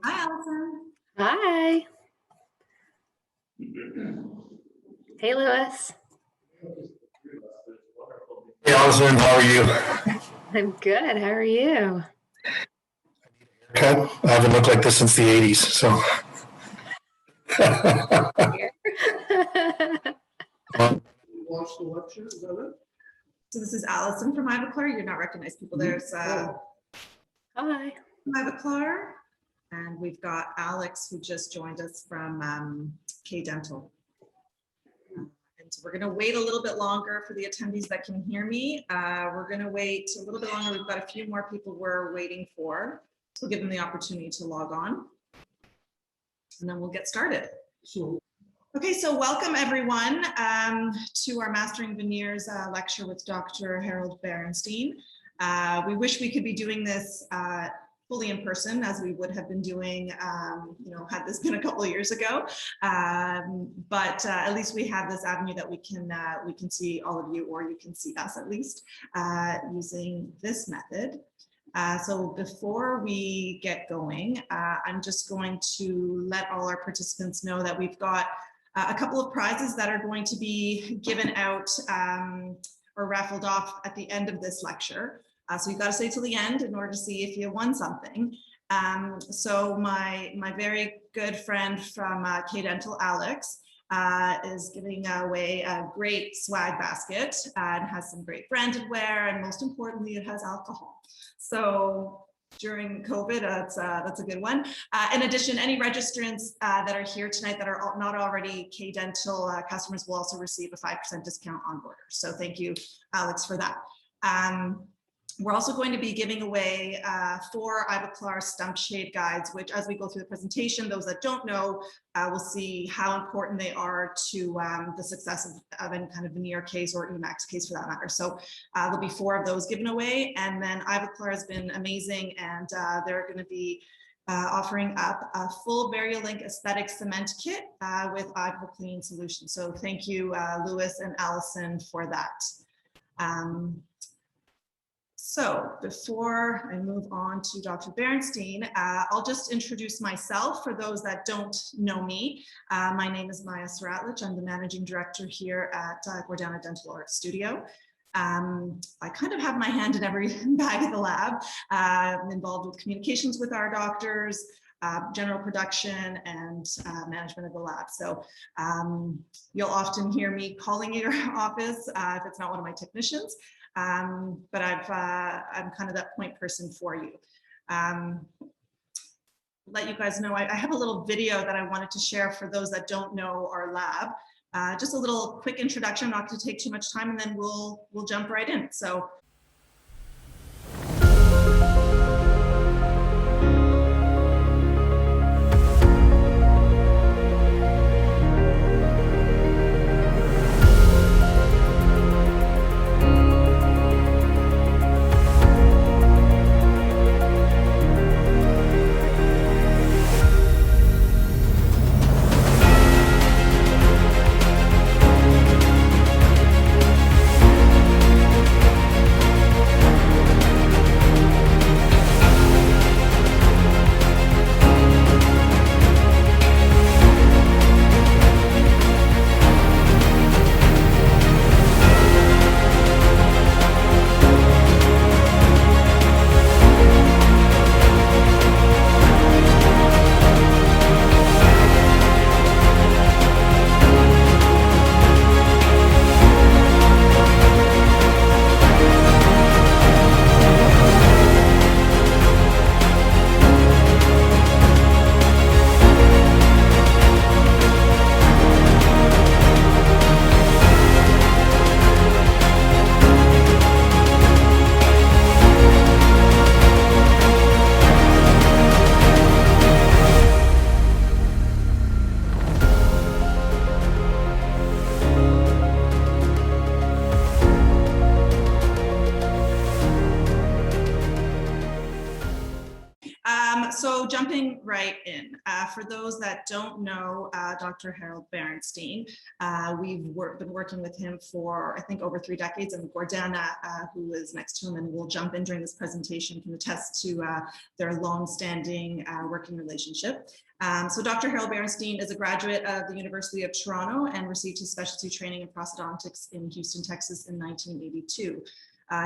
Hi, Allison. Hi. Hey, Lewis. Hey, Allison, how are you? I'm good. How are you? Okay. I haven't looked like this since the 80s, so. Watch the lecture, is that it? So this is Allison from Ivoclar. You're not recognized people. There's Hi. Ivoclar, and we've got Alex who just joined us from K Dental. And so we're going to wait a little bit longer for the attendees that can hear me. We're going to wait a little bit longer. We've got a few more people we're waiting for. So we'll give them the opportunity to log on. And then we'll get started. Okay, so welcome everyone to our Mastering Veneers lecture with Dr. Harold Berenstein. We wish we could be doing this fully in person, as we would have been doing, had this been a couple of years ago. But at least we have this avenue that we can see all of you, or you can see us at least, using this method. So before we get going, I'm just going to let all our participants know that we've got a couple of prizes that are going to be given out or raffled off at the end of this lecture. So you've got to stay till the end in order to see if you won something. So my very good friend from K Dental, Alex, is giving away a great swag basket and has some great branded wear, and most importantly, it has alcohol. So during COVID, that's a good one. In addition, any registrants that are here tonight that are not already K Dental customers will also receive a 5% discount on order. So thank you, Alex, for that. We're also going to be giving away 4 Ivoclar stump shade guides, which as we go through the presentation, those that don't know will see how important they are to the success of any kind of veneer case or EMAX case for that matter. So there'll be 4 of those given away. And then Ivoclar has been amazing, and they're going to be offering up a full Variolink Esthetic cement kit with Ivoclean solution. So thank you, Lewis and Allison, for that. So before I move on to Dr. Berenstein, I'll just introduce myself for those that don't know me. My name is Maya Saratlich. I'm the managing director here at Gordana Dental Art Studio. I kind of have my hand in every bag of the lab. I'm involved with communications with our doctors, general production, and management of the lab. So you'll often hear me calling your office if it's not one of my technicians. But I'm kind of that point person for you. Let you guys know, I have a little video that I wanted to share for those that don't know our lab. Just a little quick introduction, I'm not going to take too much time, and then we'll jump right in. So. jumping right in. For those that don't know, Dr. Harold Berenstein, we've been working with him for, I think, over 3 decades, and Gordana, who is next to him and will jump in during this presentation, can attest to their long-standing working relationship. So Dr. Harold Berenstein is a graduate of the University of Toronto and received his specialty training in prosthodontics in Houston, Texas in 1982.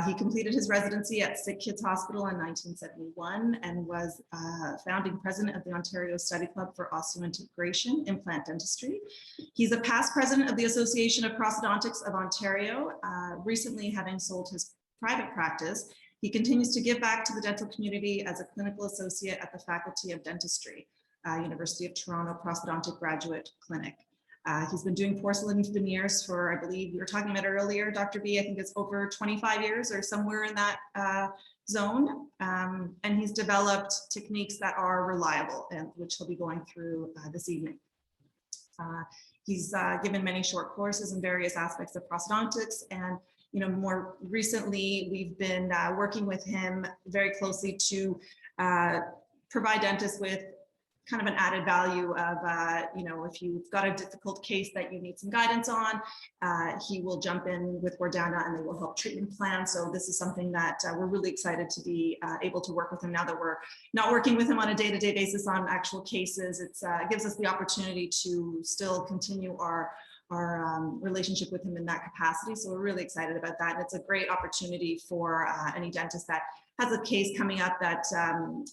He completed his residency at Sick Kids Hospital in 1971 and was founding president of the Ontario Study Club for Osseointegration Implant Dentistry. He's a past president of the Association of Prosthodontics of Ontario, recently having sold his private practice. He continues to give back to the dental community as a clinical associate at the Faculty of Dentistry, University of Toronto Prosthodontic Graduate Clinic. He's been doing porcelain veneers for, I believe you were talking about earlier, Dr. B, I think it's over 25 years or somewhere in that zone. And he's developed techniques that are reliable, and which he'll be going through this evening. He's given many short courses in various aspects of prosthodontics, and more recently, we've been working with him very closely to provide dentists with kind of an added value of, if you've got a difficult case that you need some guidance on, he will jump in with Gordana and they will help treatment plan. So this is something that we're really excited to be able to work with him now that we're not working with him on a day-to-day basis on actual cases. It gives us the opportunity to still continue our relationship with him in that capacity. So we're really excited about that. And it's a great opportunity for any dentist that has a case coming up that,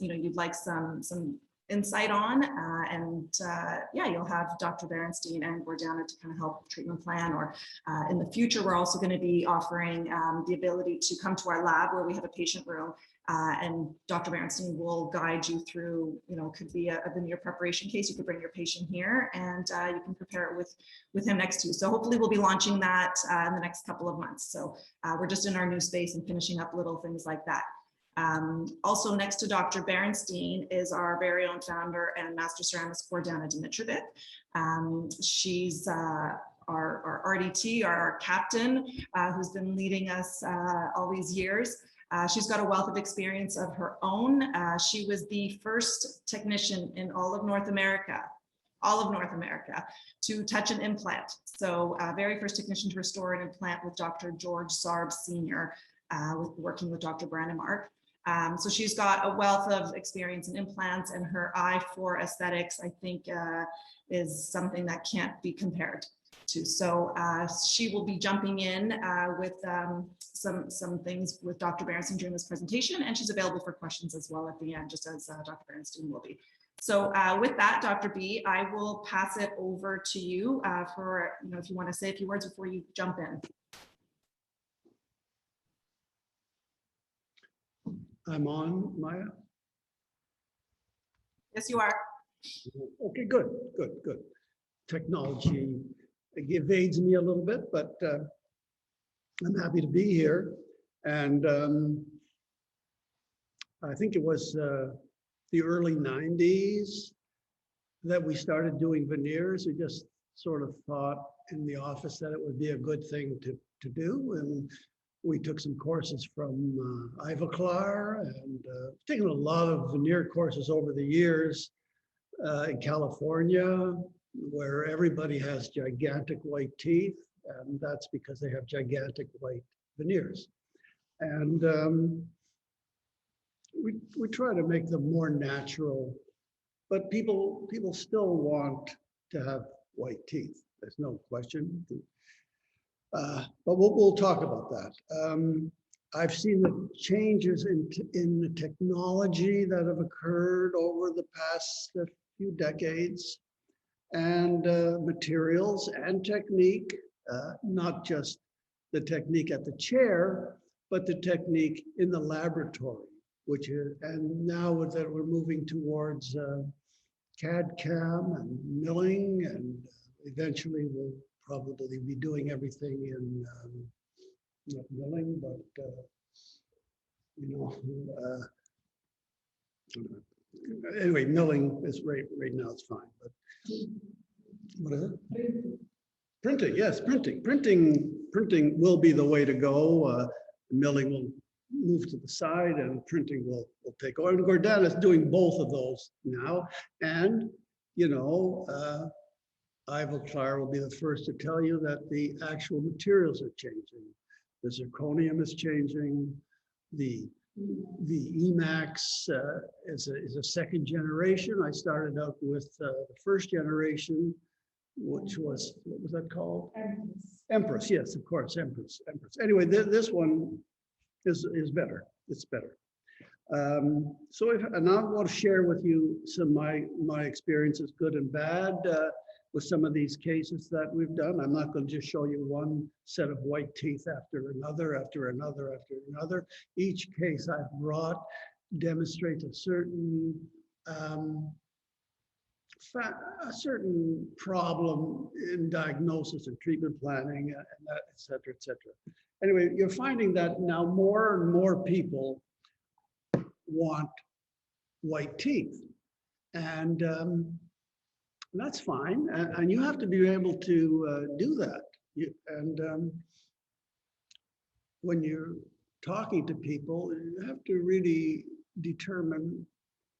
you'd like some insight on, yeah, you'll have Dr. Berenstein and Gordana to kind of help treatment plan, or in the future, we're also going to be offering the ability to come to our lab where we have a patient room, and Dr. Berenstein will guide you through, could be a veneer preparation case. You could bring your patient here and you can prepare it with him next to you. So hopefully we'll be launching that in the next couple of months. So we're just in our new space and finishing up little things like that. Also next to Dr. Berenstein is our very own founder and master ceramist, Gordana Dimitrovic. She's our RDT, our captain, who's been leading us all these years. She's got a wealth of experience of her own. She was the first technician in all of North America, to touch an implant. So very first technician to restore an implant with Dr. George Sarb Sr., working with Dr. Brandemark. So she's got a wealth of experience in implants, and her eye for aesthetics, I think, is something that can't be compared to. So she will be jumping in with some things with Dr. Berenstein during this presentation, and she's available for questions as well at the end, just as Dr. Berenstein will be. So with that, Dr. B, I will pass it over to you for, if you want to say a few words before you jump in. I'm on, Maya? Yes, you are. Okay, good. Technology evades me a little bit, but I'm happy to be here. And I think it was the early 90s that we started doing veneers. We just sort of thought in the office that it would be a good thing to do. And we took some courses from Ivoclar, and taken a lot of veneer courses over the years in California, where everybody has gigantic white teeth, and that's because they have gigantic white veneers. And we try to make them more natural, but people still want to have white teeth. There's no question. But we'll talk about that. I've seen the changes in the technology that have occurred over the past few decades, and materials and technique, not just the technique at the chair, but the technique in the laboratory, which is, and now that we're moving towards CAD/CAM and milling, and eventually we'll probably be doing everything in not milling, but anyway, milling is right now it's fine. But what is it? Printing, yes, printing will be the way to go. Milling will move to the side and printing will take over. And Gordana is doing both of those now. And, you know, Ivoclar will be the first to tell you that the actual materials are changing. The zirconium is changing. The Emax is a second generation. I started out with the first generation, which was, what was that called? Empress, yes, of course, Empress. Anyway, this one is better. It's better. So and I want to share with you some of my experiences, good and bad, with some of these cases that we've done. I'm not going to just show you one set of white teeth after another, after another, after another. Each case I've brought demonstrates a certain problem in diagnosis and treatment planning, and that, et cetera, et cetera. Anyway, you're finding that now more and more people want white teeth, and that's fine. And you have to be able to do that. When you're talking to people, you have to really determine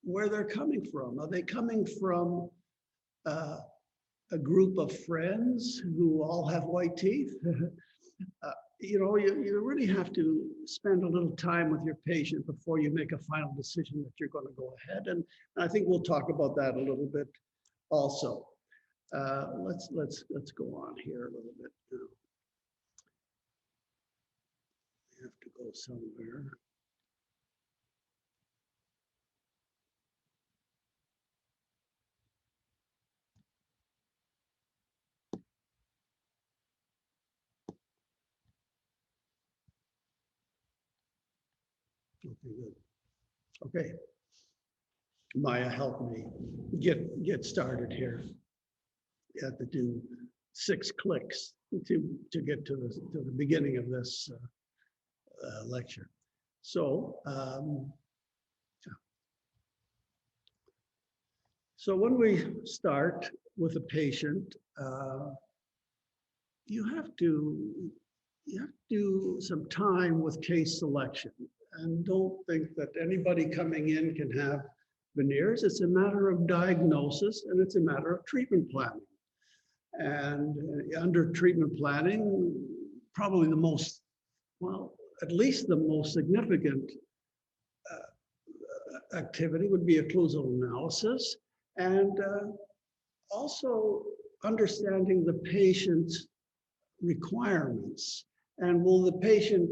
where they're coming from. Are they coming from a group of friends who all have white teeth? You know, you really have to spend a little time with your patient before you make a final decision that you're going to go ahead. And I think we'll talk about that a little bit also. Let's go on here a little bit now. We have to go somewhere. Okay, good. Okay. Maya, help me get started here. You have to do 6 clicks to get to the beginning of this lecture. So, so when we start with a patient, you have to do some time with case selection, and don't think that anybody coming in can have veneers. It's a matter of diagnosis, and it's a matter of treatment planning. And under treatment planning, probably the most, well, at least the most significant activity would be occlusal analysis, and also understanding the patient's requirements. And will the patient,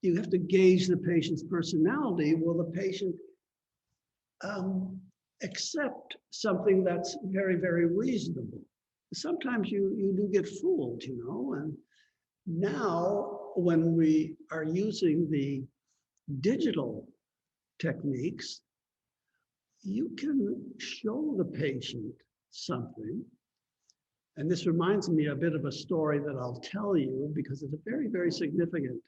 you have to gauge the patient's personality. Will the patient accept something that's very, very reasonable? Sometimes you do get fooled, you know. And now when we are using the digital techniques, you can show the patient something. And this reminds me a bit of a story that I'll tell you because it's very, very significant.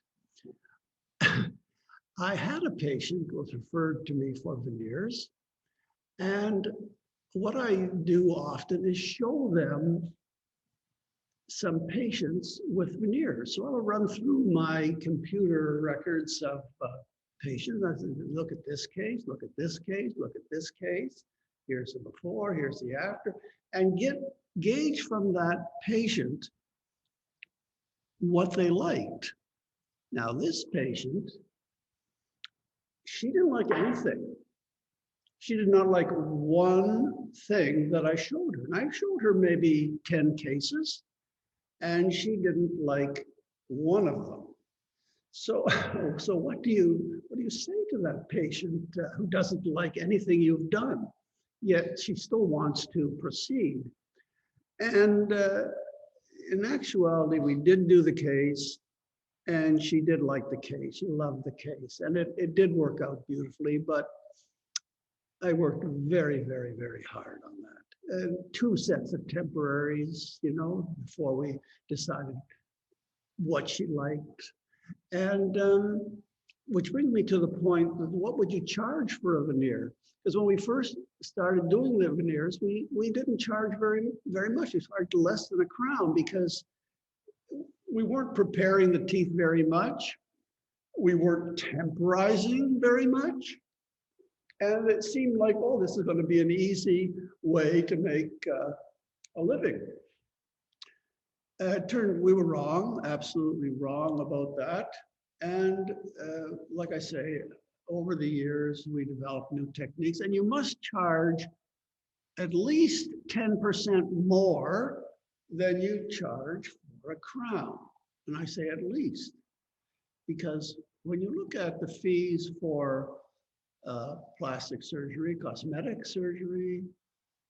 I had a patient who was referred to me for veneers, and what I do often is show them some patients with veneers. So I'll run through my computer records of patients. I said, look at this case, look at this case, look at this case. Here's the before, here's the after, and gauge from that patient what they liked. Now this patient, she didn't like anything. She did not like one thing that I showed her. And I showed her maybe 10 cases, and she didn't like one of them. So what do you say to that patient who doesn't like anything you've done, yet she still wants to proceed? And in actuality, we did do the case, and she did like the case. She loved the case, and it did work out beautifully, but I worked very, very, very hard on that. And 2 sets of temporaries, you know, before we decided what she liked. And which brings me to the point of what would you charge for a veneer? Because when we first started doing the veneers, we didn't charge very, very much. We charged less than a crown because we weren't preparing the teeth very much. we weren't temporizing very much. And it seemed like, oh, this is going to be an easy way to make a living. We were wrong, absolutely wrong about that. And like I say, over the years, we developed new techniques, and you must charge at least 10% more than you charge for a crown. And I say at least, because when you look at the fees for plastic surgery, cosmetic surgery,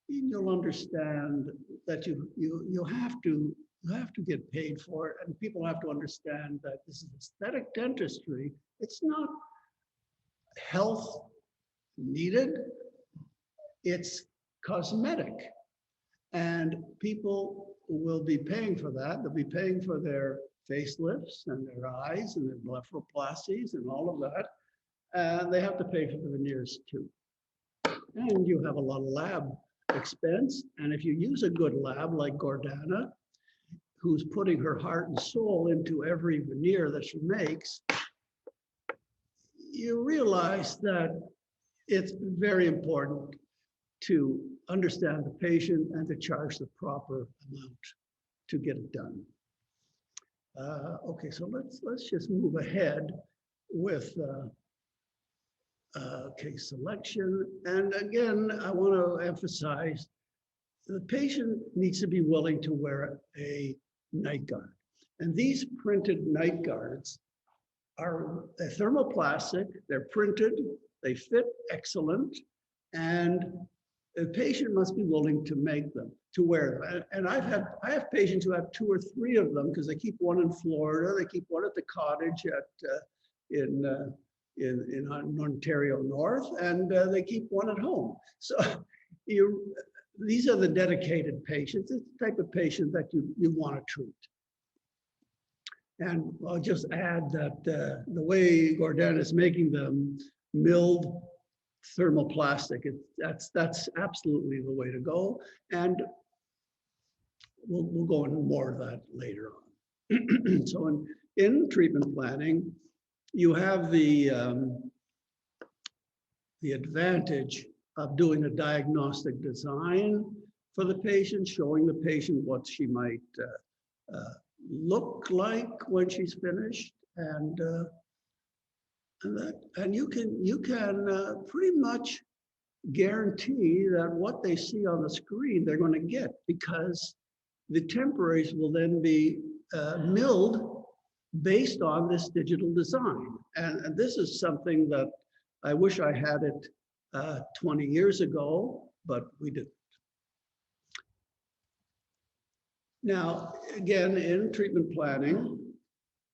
you'll understand that you have to get paid for it, and people have to understand that this is aesthetic dentistry. It's not health needed, it's cosmetic, and people will be paying for that. They'll be paying for their facelifts and their eyes and their blepharoplasties and all of that, and they have to pay for the veneers too. And you have a lot of lab expense, and if you use a good lab like Gordana, who's putting her heart and soul into every veneer that she makes, you realize that it's very important to understand the patient and to charge the proper amount to get it done. Okay, so let's just move ahead with case selection. And again, I want to emphasize the patient needs to be willing to wear a night guard. And these printed night guards are thermoplastic, they're printed, they fit excellent, and the patient must be willing to make them, to wear them. And I have patients who have 2 or 3 of them because they keep one in Florida, they keep one at the cottage in Ontario North, and they keep one at home. So these are the dedicated patients. It's the type of patient that you want to treat. And I'll just add that the way Gordana is making them milled thermoplastic, that's absolutely the way to go. And we'll go into more of that later on. So in treatment planning, you have the advantage of doing a diagnostic design for the patient, showing the patient what she might look like when she's finished, and you can pretty much guarantee that what they see on the screen they're going to get, because the temporaries will then be milled based on this digital design. And this is something that I wish I had it 20 years ago, but we didn't. Now, again, in treatment planning,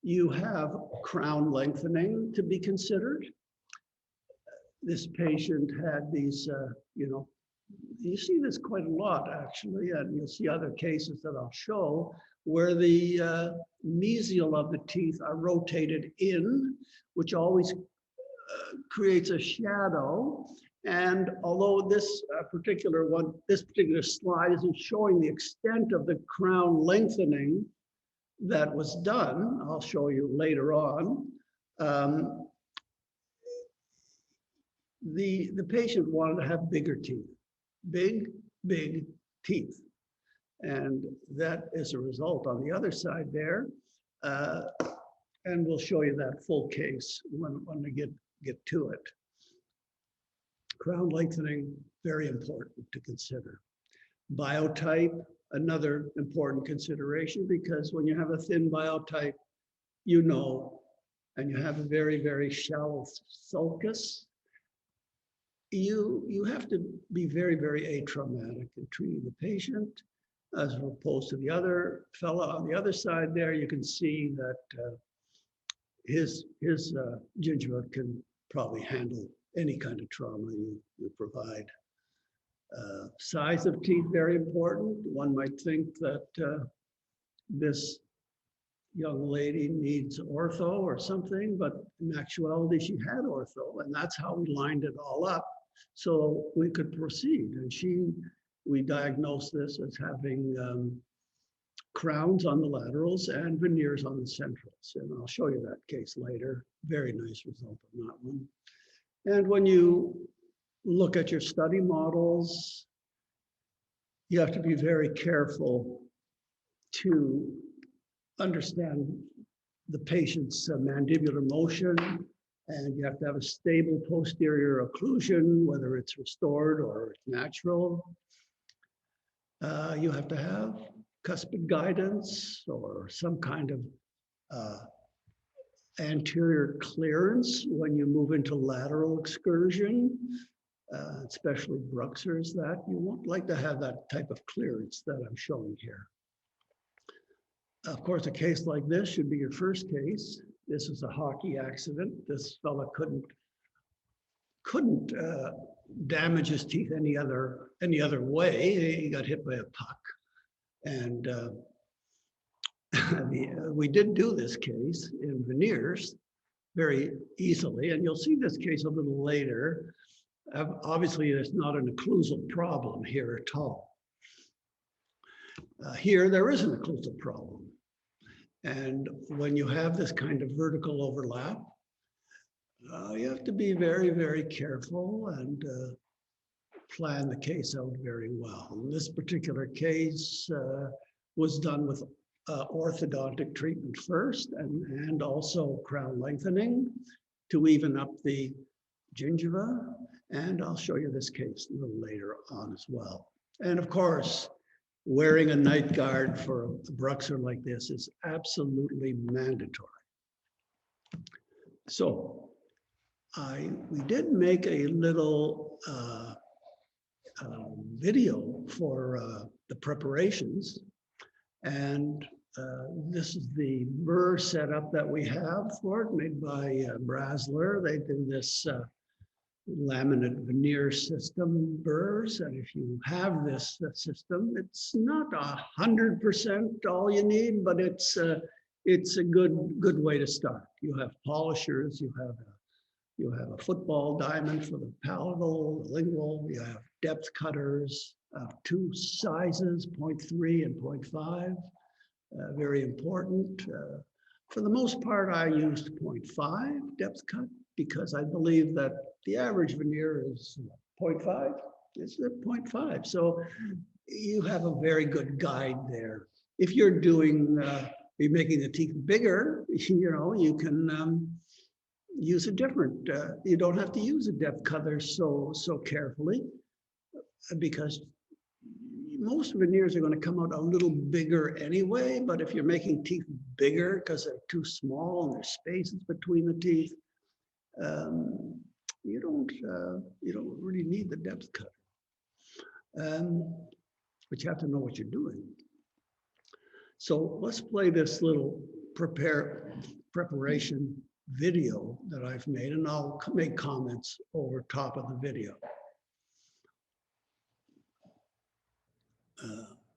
you have crown lengthening to be considered. This patient had these, you see this quite a lot actually, and you'll see other cases that I'll show where the mesial of the teeth are rotated in, which always creates a shadow. And although this particular slide isn't showing the extent of the crown lengthening that was done, I'll show you later on. The patient wanted to have bigger teeth, big teeth. And that is a result on the other side there. And we'll show you that full case when we get to it. Crown lengthening, very important to consider. BioType, another important consideration, because when you have a thin BioType, and you have a very shallow sulcus, you have to be very atraumatic in treating the patient, as opposed to the other fellow on the other side there. You can see that his gingiva can probably handle any kind of trauma you provide. Size of teeth, very important. One might think that this young lady needs ortho or something, but in actuality, she had ortho, and that's how we lined it all up so we could proceed. And we diagnosed this as having crowns on the laterals and veneers on the centrals. And I'll show you that case later. Very nice result on that one. And when you look at your study models, you have to be very careful to understand the patient's mandibular motion, and you have to have a stable posterior occlusion, whether it's restored or it's natural. You have to have cuspid guidance or some kind of anterior clearance when you move into lateral excursion, especially bruxers, that you won't like to have that type of clearance that I'm showing here. Of course, a case like this should be your first case. This is a hockey accident. This fella couldn't damage his teeth any other way. He got hit by a puck, and we did do this case in veneers very easily, and you'll see this case a little later. Obviously, there's not an occlusal problem here at all. Here, there is an occlusal problem. And when you have this kind of vertical overlap, you have to be very, very careful and plan the case out very well. In this particular case was done with orthodontic treatment first and also crown lengthening to even up the gingiva. And I'll show you this case a little later on as well. And of course, wearing a night guard for a bruxer like this is absolutely mandatory. So we did make a little video for the preparations, and this is the burr setup that we have for it, made by Brasler. They do this laminate veneer system burrs, and if you have this system, it's not 100% all you need, but it's a good way to start. You have polishers, you have a football diamond for the palatal, the lingual, you have depth cutters of two sizes, 0.3 and 0.5, very important. For the most part, I used 0.5 depth cut because I believe that the average veneer is 0.5. It's at 0.5. So you have a very good guide there. If you're doing, you're making the teeth bigger, you can use a different, you don't have to use a depth cutter so carefully, because most veneers are going to come out a little bigger anyway. But if you're making teeth bigger because they're too small and there's spaces between the teeth, you don't really need the depth cutter. But you have to know what you're doing. So let's play this little preparation video that I've made, and I'll make comments over top of the video.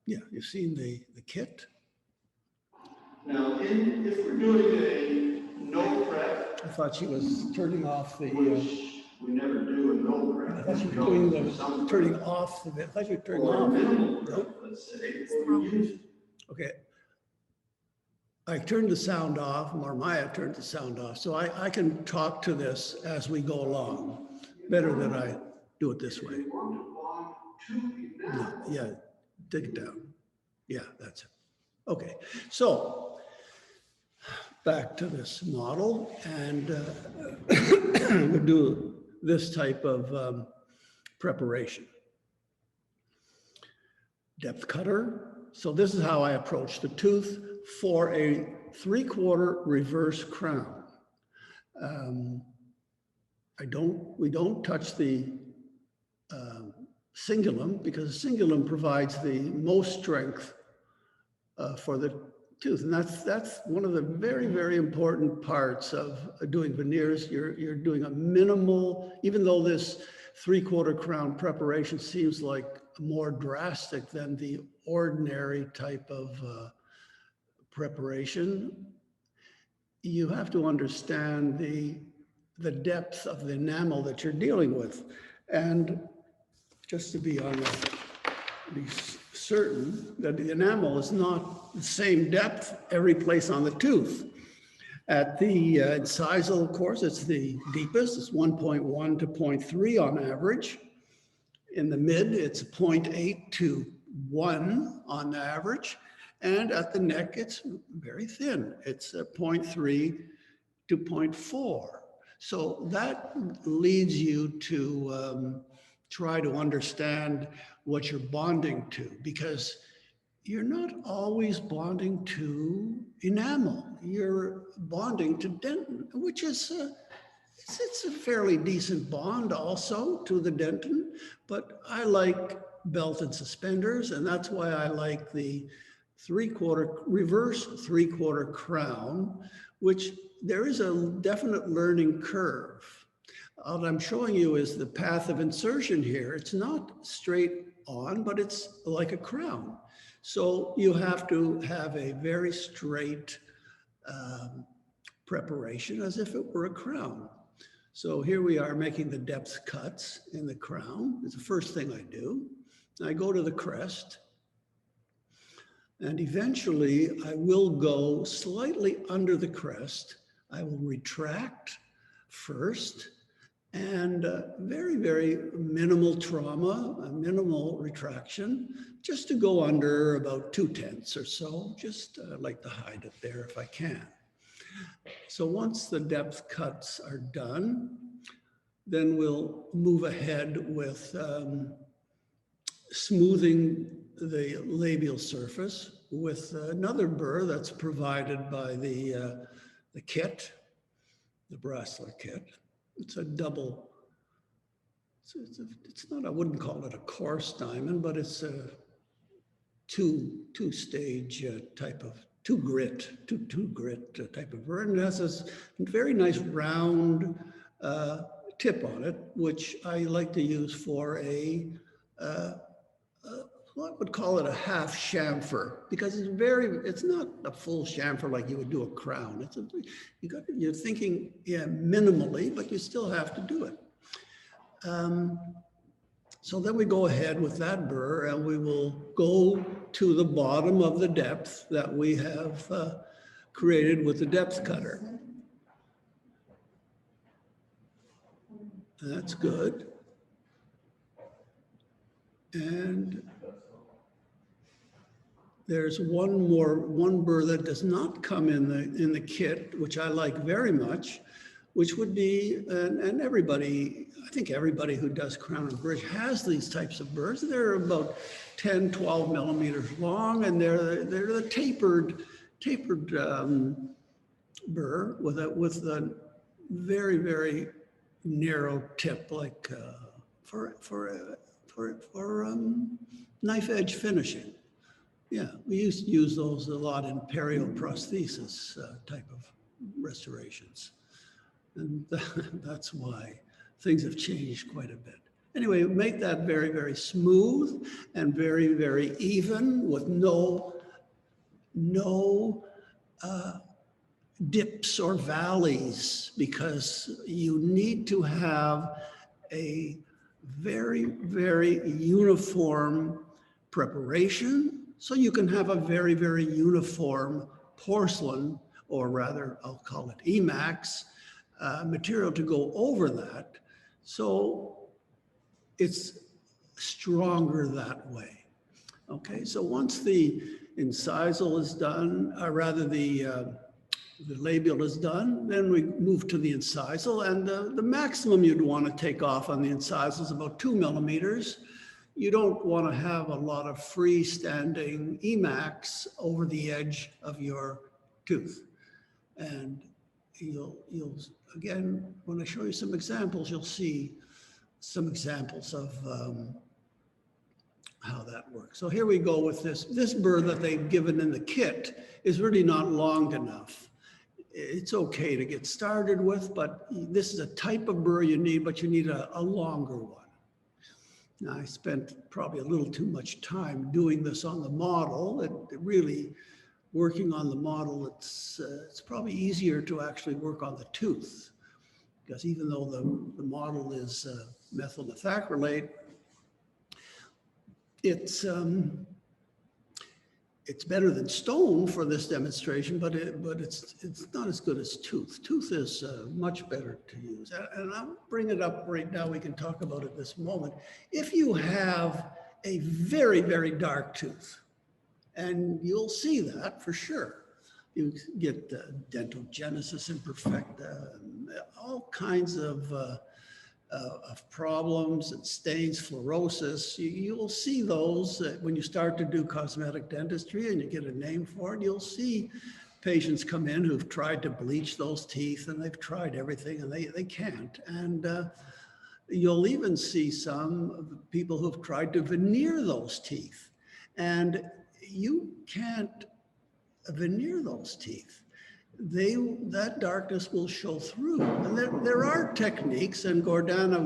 Yeah, you've seen the kit. Now, if we're doing a no prep, I thought she was turning off the. We never do a no prep. I thought you were doing the turning off the. I thought you were turning off. Minimal prep, let's say. Okay. I turned the sound off, or Maya turned the sound off, so I can talk to this as we go along. Better than I do it this way. No, yeah, take it down. Yeah, that's it. Okay, so back to this model, and we'll do this type of preparation. Depth cutter. So this is how I approach the tooth for a 3/4 reverse crown. We don't touch the cingulum, because the cingulum provides the most strength for the tooth, and that's one of the very, very important parts of doing veneers. You're doing a minimal, even though this 3/4 crown preparation seems like more drastic than the ordinary type of preparation, you have to understand the depth of the enamel that you're dealing with. And just to be on the certain that the enamel is not the same depth every place on the tooth. At the incisal, of course, it's the deepest. It's 1.1 to 0.3 on average. In the mid, it's 0.8 to 1 on average. And at the neck, it's very thin. It's 0.3 to 0.4. So that leads you to try to understand what you're bonding to, because you're not always bonding to enamel. You're bonding to dentin, which is it's a fairly decent bond also to the dentin, but I like belt and suspenders, and that's why I like the reverse three-quarter crown, which there is a definite learning curve. What I'm showing you is the path of insertion here. It's not straight on, but it's like a crown. So you have to have a very straight preparation as if it were a crown. So here we are making the depth cuts in the crown. It's the first thing I do. I go to the crest, and eventually I will go slightly under the crest. I will retract first, and very, very minimal trauma, a minimal retraction, just to go under about 2/10 or so. Just like to hide it there if I can. So once the depth cuts are done, then we'll move ahead with smoothing the labial surface with another burr that's provided by the kit, the Brassler kit. It's a double, it's not, I wouldn't call it a coarse diamond, but it's a two-stage type of, two grit type of burr. And it has this very nice round tip on it, which I like to use for I would call it a half chamfer, because it's not a full chamfer like you would do a crown. You're thinking, yeah, minimally, but you still have to do it. So then we go ahead with that burr, and we will go to the bottom of the depth that we have created with the depth cutter. That's good. And there's one burr that does not come in the kit, which I like very much, which would be, and everybody, I think everybody who does crown and bridge has these types of burrs. They're about 10, 12 millimeters long, and they're the tapered burr with a very, very narrow tip, like for knife edge finishing. Yeah, we used to use those a lot in perioprosthesis type of restorations. And that's why things have changed quite a bit. Anyway, make that very, very smooth and very, very even, with no dips or valleys, because you need to have a very, very uniform preparation, so you can have a very, very uniform porcelain, or rather, I'll call it Emax, material to go over that. So it's stronger that way. Okay, so once the incisal is done, or rather the labial is done, then we move to the incisal, and the maximum you'd want to take off on the incisal is about 2 millimeters. You don't want to have a lot of freestanding Emax over the edge of your tooth. And you'll again, when I show you some examples, you'll see some examples of how that works. So here we go with this burr that they've given in the kit is really not long enough. It's okay to get started with, but this is a type of burr you need, but you need a longer one. Now, I spent probably a little too much time doing this on the model. It really, working on the model, it's probably easier to actually work on the tooth, because even though the model is methyl methacrylate, it's it's better than stone for this demonstration, but it's not as good as tooth. Tooth is much better to use. And I'll bring it up right now. We can talk about it this moment. If you have a very, very dark tooth, and you'll see that for sure. You get dentogenesis imperfecta, all kinds of problems and stains, fluorosis. You'll see those when you start to do cosmetic dentistry and you get a name for it. You'll see patients come in who've tried to bleach those teeth and they've tried everything and they can't. And you'll even see some people who've tried to veneer those teeth. And you can't veneer those teeth. That darkness will show through. And there are techniques, and Gordana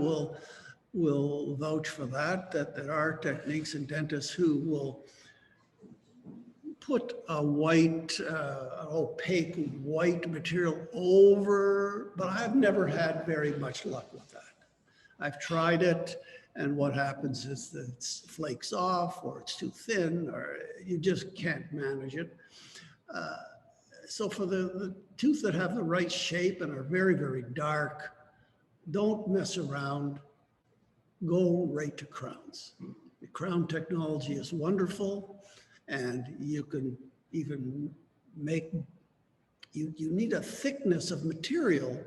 will vouch for that there are techniques in dentists who will put a white, opaque white material over, but I've never had very much luck with that. I've tried it, and what happens is that it flakes off, or it's too thin, or you just can't manage it. So for the tooth that have the right shape and are very, very dark, don't mess around, go right to crowns. The crown technology is wonderful, and you can even make, you need a thickness of material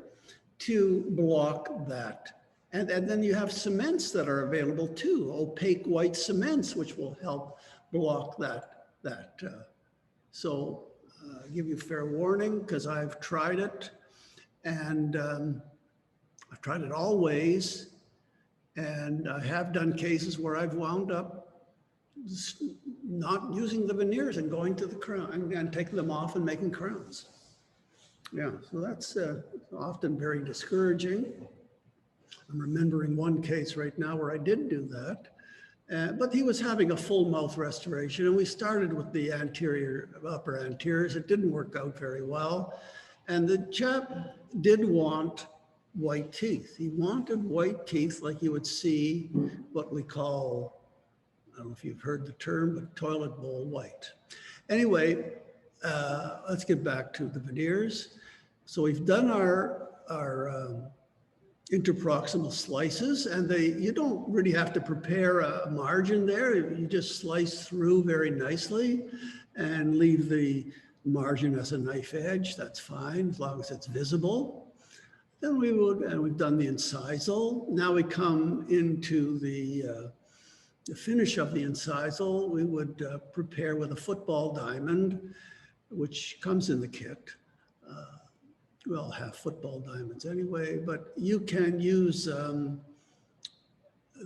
to block that. And then you have cements that are available too, opaque white cements, which will help block that. So I'll give you fair warning because I've tried it, and I've tried it all ways. And I have done cases where I've wound up not using the veneers and going to the crown and taking them off and making crowns. Yeah, so that's often very discouraging. I'm remembering one case right now where I did do that, but he was having a full mouth restoration, and we started with the upper anteriors. It didn't work out very well, and the chap did want white teeth. He wanted white teeth like you would see what we call, I don't know if you've heard the term, but toilet bowl white. Anyway, let's get back to the veneers. So we've done our interproximal slices, and you don't really have to prepare a margin there. You just slice through very nicely and leave the margin as a knife edge. That's fine, as long as it's visible. Then we've done the incisal. Now we come into the finish of the incisal. We would prepare with a football diamond, which comes in the kit. We all have football diamonds anyway, but you can use the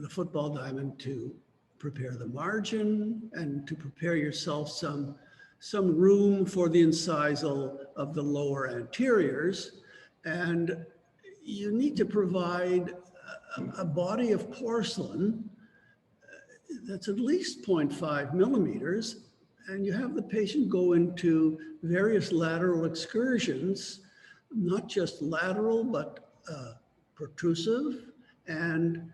football diamond to prepare the margin and to prepare yourself some room for the incisal of the lower anteriors. And you need to provide a body of porcelain that's at least 0.5 millimeters, and you have the patient go into various lateral excursions, not just lateral, but protrusive, and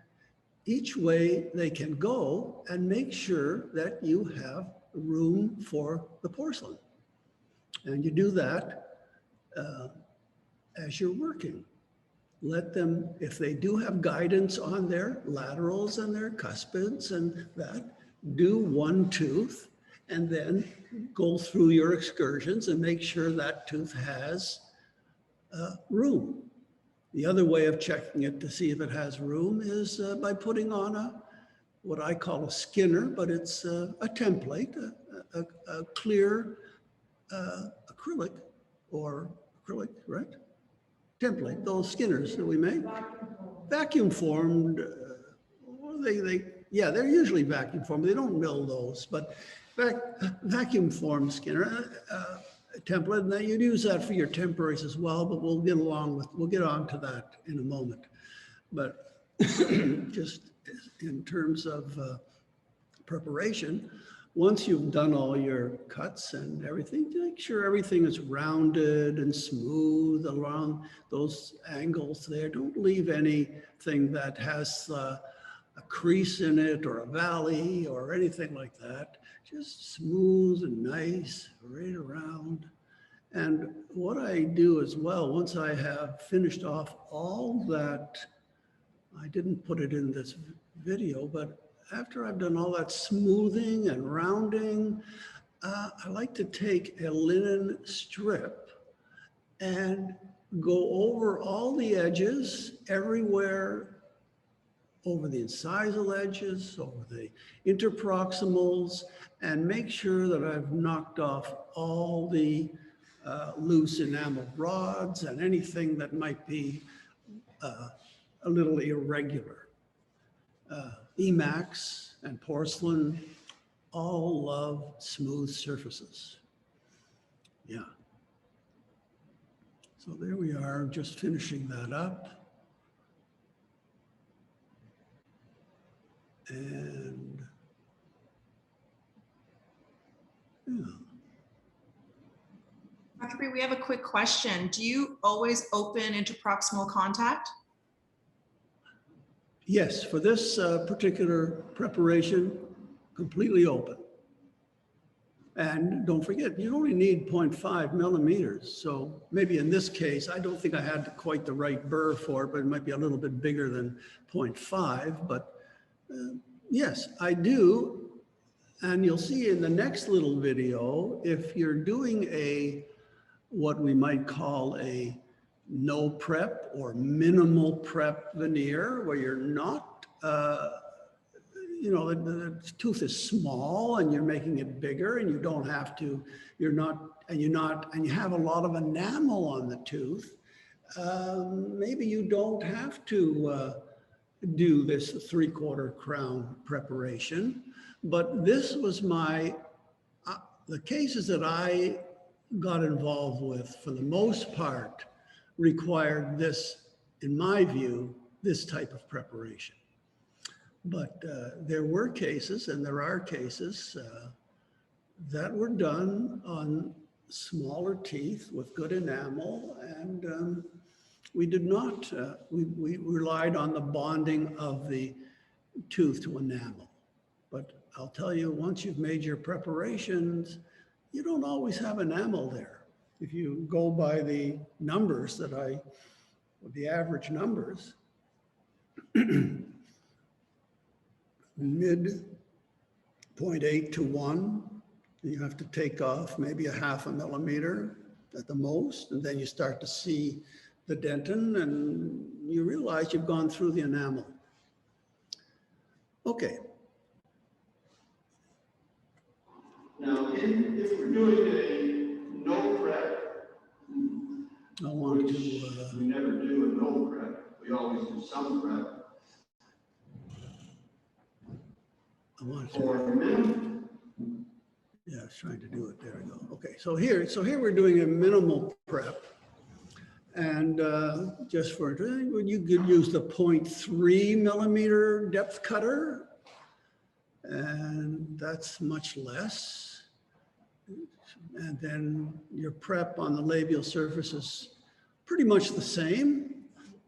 each way they can go, and make sure that you have room for the porcelain. And you do that as you're working. Let them, if they do have guidance on their laterals and their cuspids and that, do one tooth and then go through your excursions and make sure that tooth has room. The other way of checking it to see if it has room is by putting on what I call a skinner, but it's a template, a clear acrylic, right? Template, those skinners that we make. Vacuum formed, they're usually vacuum formed. They don't mill those, but vacuum formed skinner template, and then you'd use that for your temporaries as well, but we'll get on to that in a moment. But just in terms of preparation, once you've done all your cuts and everything, make sure everything is rounded and smooth along those angles there. Don't leave anything that has a crease in it or a valley or anything like that. just smooth and nice right around. And what I do as well, once I have finished off all that, I didn't put it in this video, but after I've done all that smoothing and rounding, I like to take a linen strip and go over all the edges, everywhere, over the incisal edges, over the interproximals, and make sure that I've knocked off all the loose enamel rods and anything that might be a little irregular. Emacs and porcelain all love smooth surfaces. Yeah. So there we are, just finishing that up. And yeah. Dr. B, we have a quick question. Do you always open interproximal contact? Yes, for this particular preparation, completely open. And don't forget, you only need 0.5 millimeters. So maybe in this case, I don't think I had quite the right burr for it, but it might be a little bit bigger than 0.5. But yes, I do. And you'll see in the next little video, if you're doing what we might call a no prep or minimal prep veneer, where you're not, you know, the tooth is small and you're making it bigger and you don't have to, and you have a lot of enamel on the tooth, maybe you don't have to do this 3/4 crown preparation. But this was the cases that I got involved with, for the most part, required this, in my view, this type of preparation. But there were cases, and there are cases, that were done on smaller teeth with good enamel, and we did not, we relied on the bonding of the tooth to enamel. But I'll tell you, once you've made your preparations, you don't always have enamel there. If you go by the numbers the average numbers, mid 0.8 to 1, you have to take off maybe 0.5 millimeter at the most, and then you start to see the dentin and you realize you've gone through the enamel. Okay. Now, if we're doing a no prep, I want which to, we never do a no prep, we always do some prep. For a minimum. Yeah, I was trying to do it. There we go. Okay, so here we're doing a minimal prep. And just for, you could use the 0.3 millimeter depth cutter. And that's much less. And then your prep on the labial surface is pretty much the same.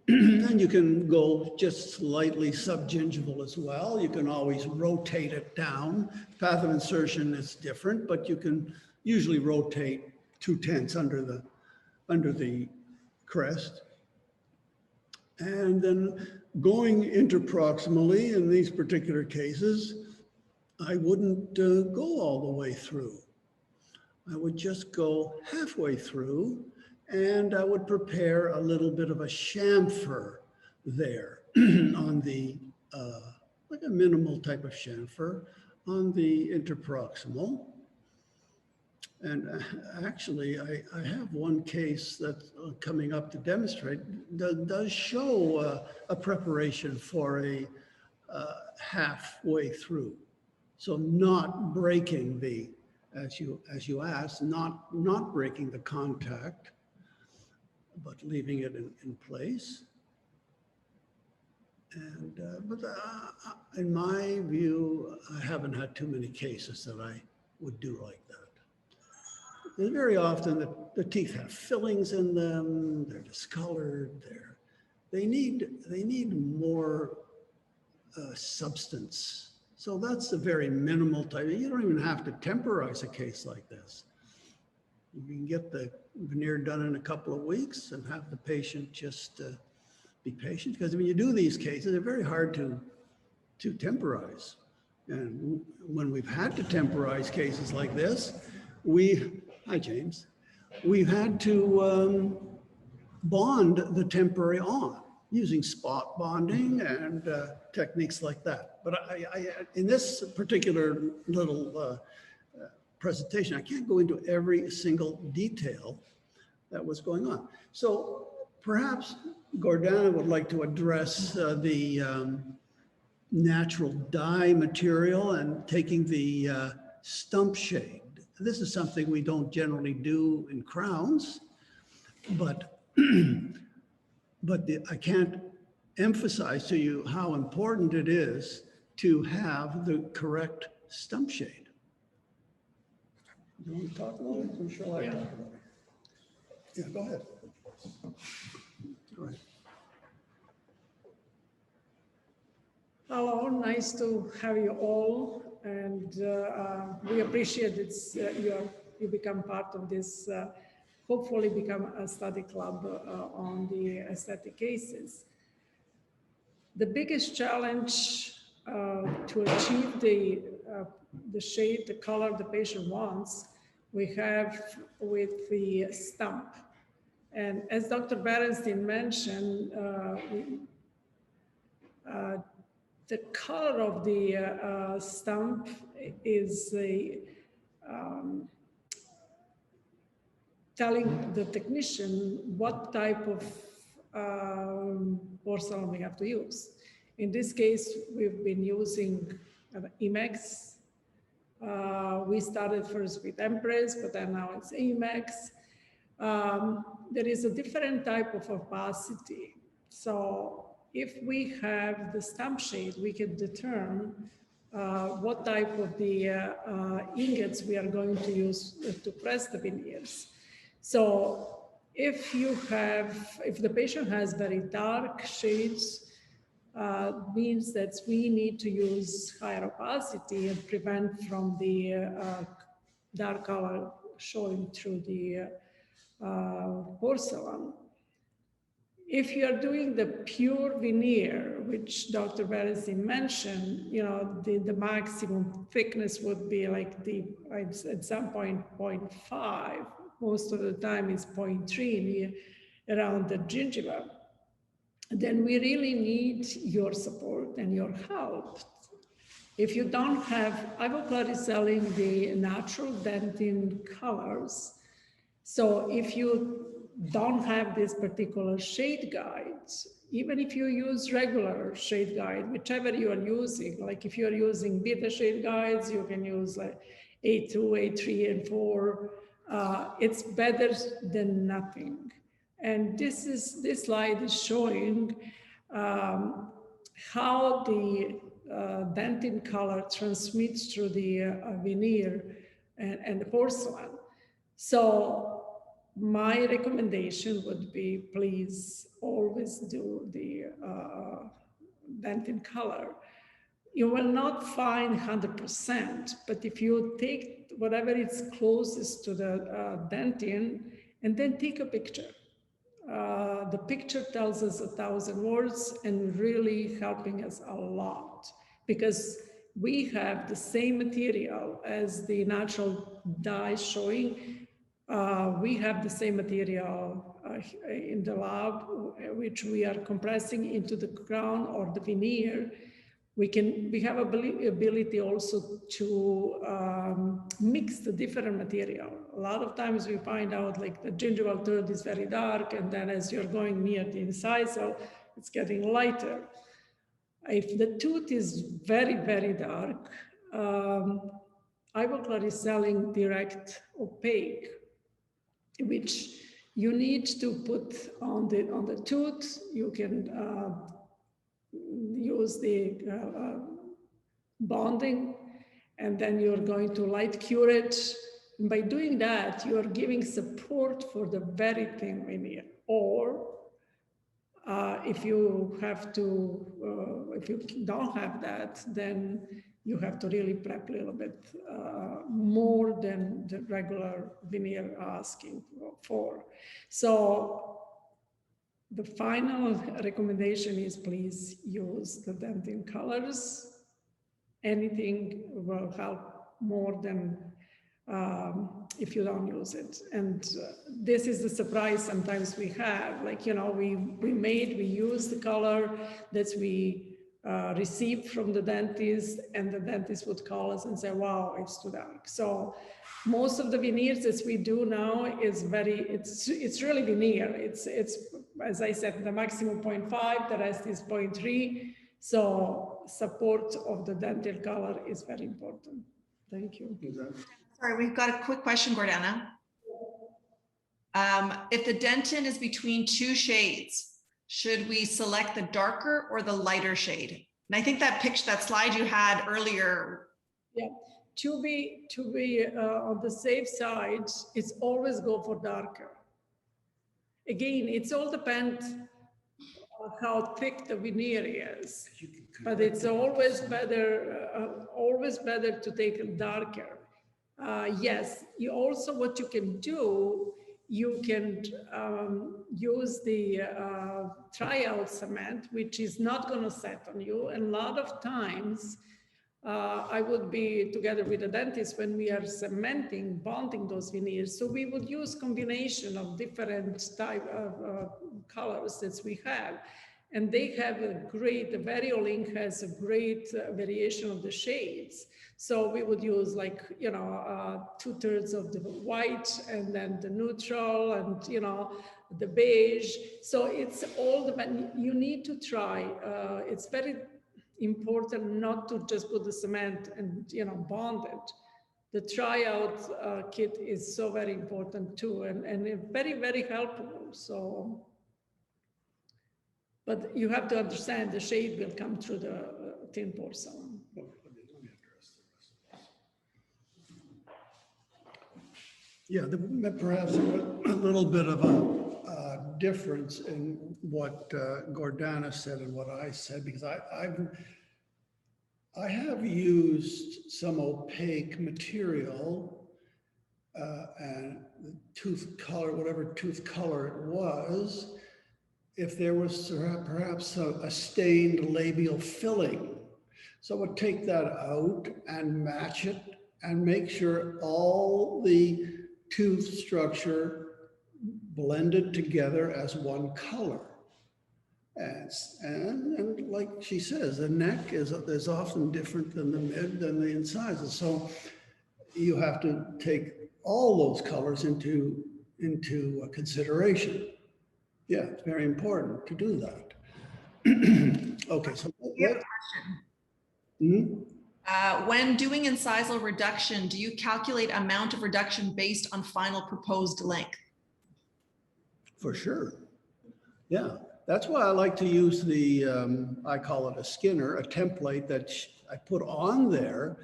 And you can go just slightly subgingival as well. You can always rotate it down. Path of insertion is different, but you can usually rotate 2/10 under the crest. And then going interproximally in these particular cases, I wouldn't go all the way through. I would just go halfway through, and I would prepare a little bit of a chamfer there on the, like a minimal type of chamfer on the interproximal. And actually, I have one case that's coming up to demonstrate that does show a preparation for a halfway through. So not breaking the, as you asked, not breaking the contact, but leaving it in place. And but in my view, I haven't had too many cases that I would do like that. And very often the teeth have fillings in them, they're discolored, they need more substance So that's a very minimal type. You don't even have to temporize a case like this. You can get the veneer done in a couple of weeks and have the patient just be patient, because when you do these cases, they're very hard to temporize. And when we've had to temporize cases like this, hi James, we've had to bond the temporary on using spot bonding and techniques like that. But in this particular little presentation, I can't go into every single detail that was going on. So perhaps Gordana would like to address the natural dye material and taking the stump shade. This is something we don't generally do in crowns, but I can't emphasize to you how important it is to have the correct stump shade. You want to talk about it, or shall I talk about it? Yeah, go ahead. Go ahead. Hello, nice to have you all, and we appreciate it's you become part of this. Hopefully, become a study club on the aesthetic cases. The biggest challenge to achieve the shade, the color the patient wants, we have with the stump. And as Dr. Berenstein mentioned, the color of the stump is telling the technician what type of porcelain we have to use. In this case, we've been using Emax. We started first with Empress, but then now it's Emax. There is a different type of opacity. So if we have the stump shade, we can determine what type of the ingots we are going to use to press the veneers. So if the patient has very dark shades, means that we need to use higher opacity and prevent from the dark color showing through the porcelain. If you are doing the pure veneer, which Dr. Berenstein mentioned, the maximum thickness would be like at some point 0.5. Most of the time it's 0.3 around the gingiva. Then we really need your support and your help. If you don't have, Ivoclar is selling the natural dentin colors. So if you don't have this particular shade guides, even if you use regular shade guide, whichever you are using, like if you're using beta shade guides, you can use like A2, A3, and 4. It's better than nothing. And this slide is showing how the dentin color transmits through the veneer and the porcelain. So my recommendation would be, please always do the dentin color. You will not find 100%, but if you take whatever is closest to the dentin and then take a picture. The picture tells us 1,000 words and really helping us a lot, because we have the same material as the natural dye showing. We have the same material in the lab, which we are compressing into the crown or the veneer. We have ability also to mix the different material. A lot of times we find out like the gingival third is very dark, and then as you're going near the incisal, it's getting lighter. If the tooth is very, very dark, Ivoclar is selling direct opaque, which you need to put on the tooth. You can use the bonding, and then you're going to light cure it. And by doing that, you are giving support for the very thin veneer. Or if you have to, if you don't have that, then you have to really prep a little bit more than the regular veneer asking for. So the final recommendation is please use the dentin colors. Anything will help more than if you don't use it. And this is the surprise sometimes we have, like, you know, we use the color that we received from the dentist, and the dentist would call us and say, wow, it's too dark. So most of the veneers that we do now is it's really veneer. It's, as I said, the maximum 0.5, the rest is 0.3. So support of the dental color is very important. Thank you. Sorry, we've got a quick question, Gordana. If the dentin is between two shades, should we select the darker or the lighter shade? And I think that slide you had earlier. Yeah, to be on the safe side, it's always go for darker. Again, it's all depends on how thick the veneer is, but it's always better to take it darker. Yes, you also, what you can do, you can use the tryout cement, which is not going to set on you. And a lot of times, I would be together with a dentist when we are cementing, bonding those veneers. So we would use combination of different type of colors that we have. And they have the Variolink has a great variation of the shades. So we would use, like, you know, 2/3 of the white, and then the neutral, and, you know, the beige. So it's all you need to try. It's very important not to just put the cement and, you know, bond it. The tryout kit is so very important too, and very, very helpful. So, but you have to understand the shade will come through the thin porcelain. Yeah, perhaps a little bit of a difference in what Gordana said and what I said, because I have used some opaque material and the tooth color, whatever tooth color it was, if there was perhaps a stained labial filling. So I would take that out and match it and make sure all the tooth structure blended together as one color. And like she says, the neck is often different than the mid, than the incisal. So you have to take all those colors into consideration. Yeah, it's very important to do that. Okay, so We have a question. When doing incisal reduction, do you calculate amount of reduction based on final proposed length? For sure. Yeah, that's why I like to use the, I call it a skinner, a template that I put on there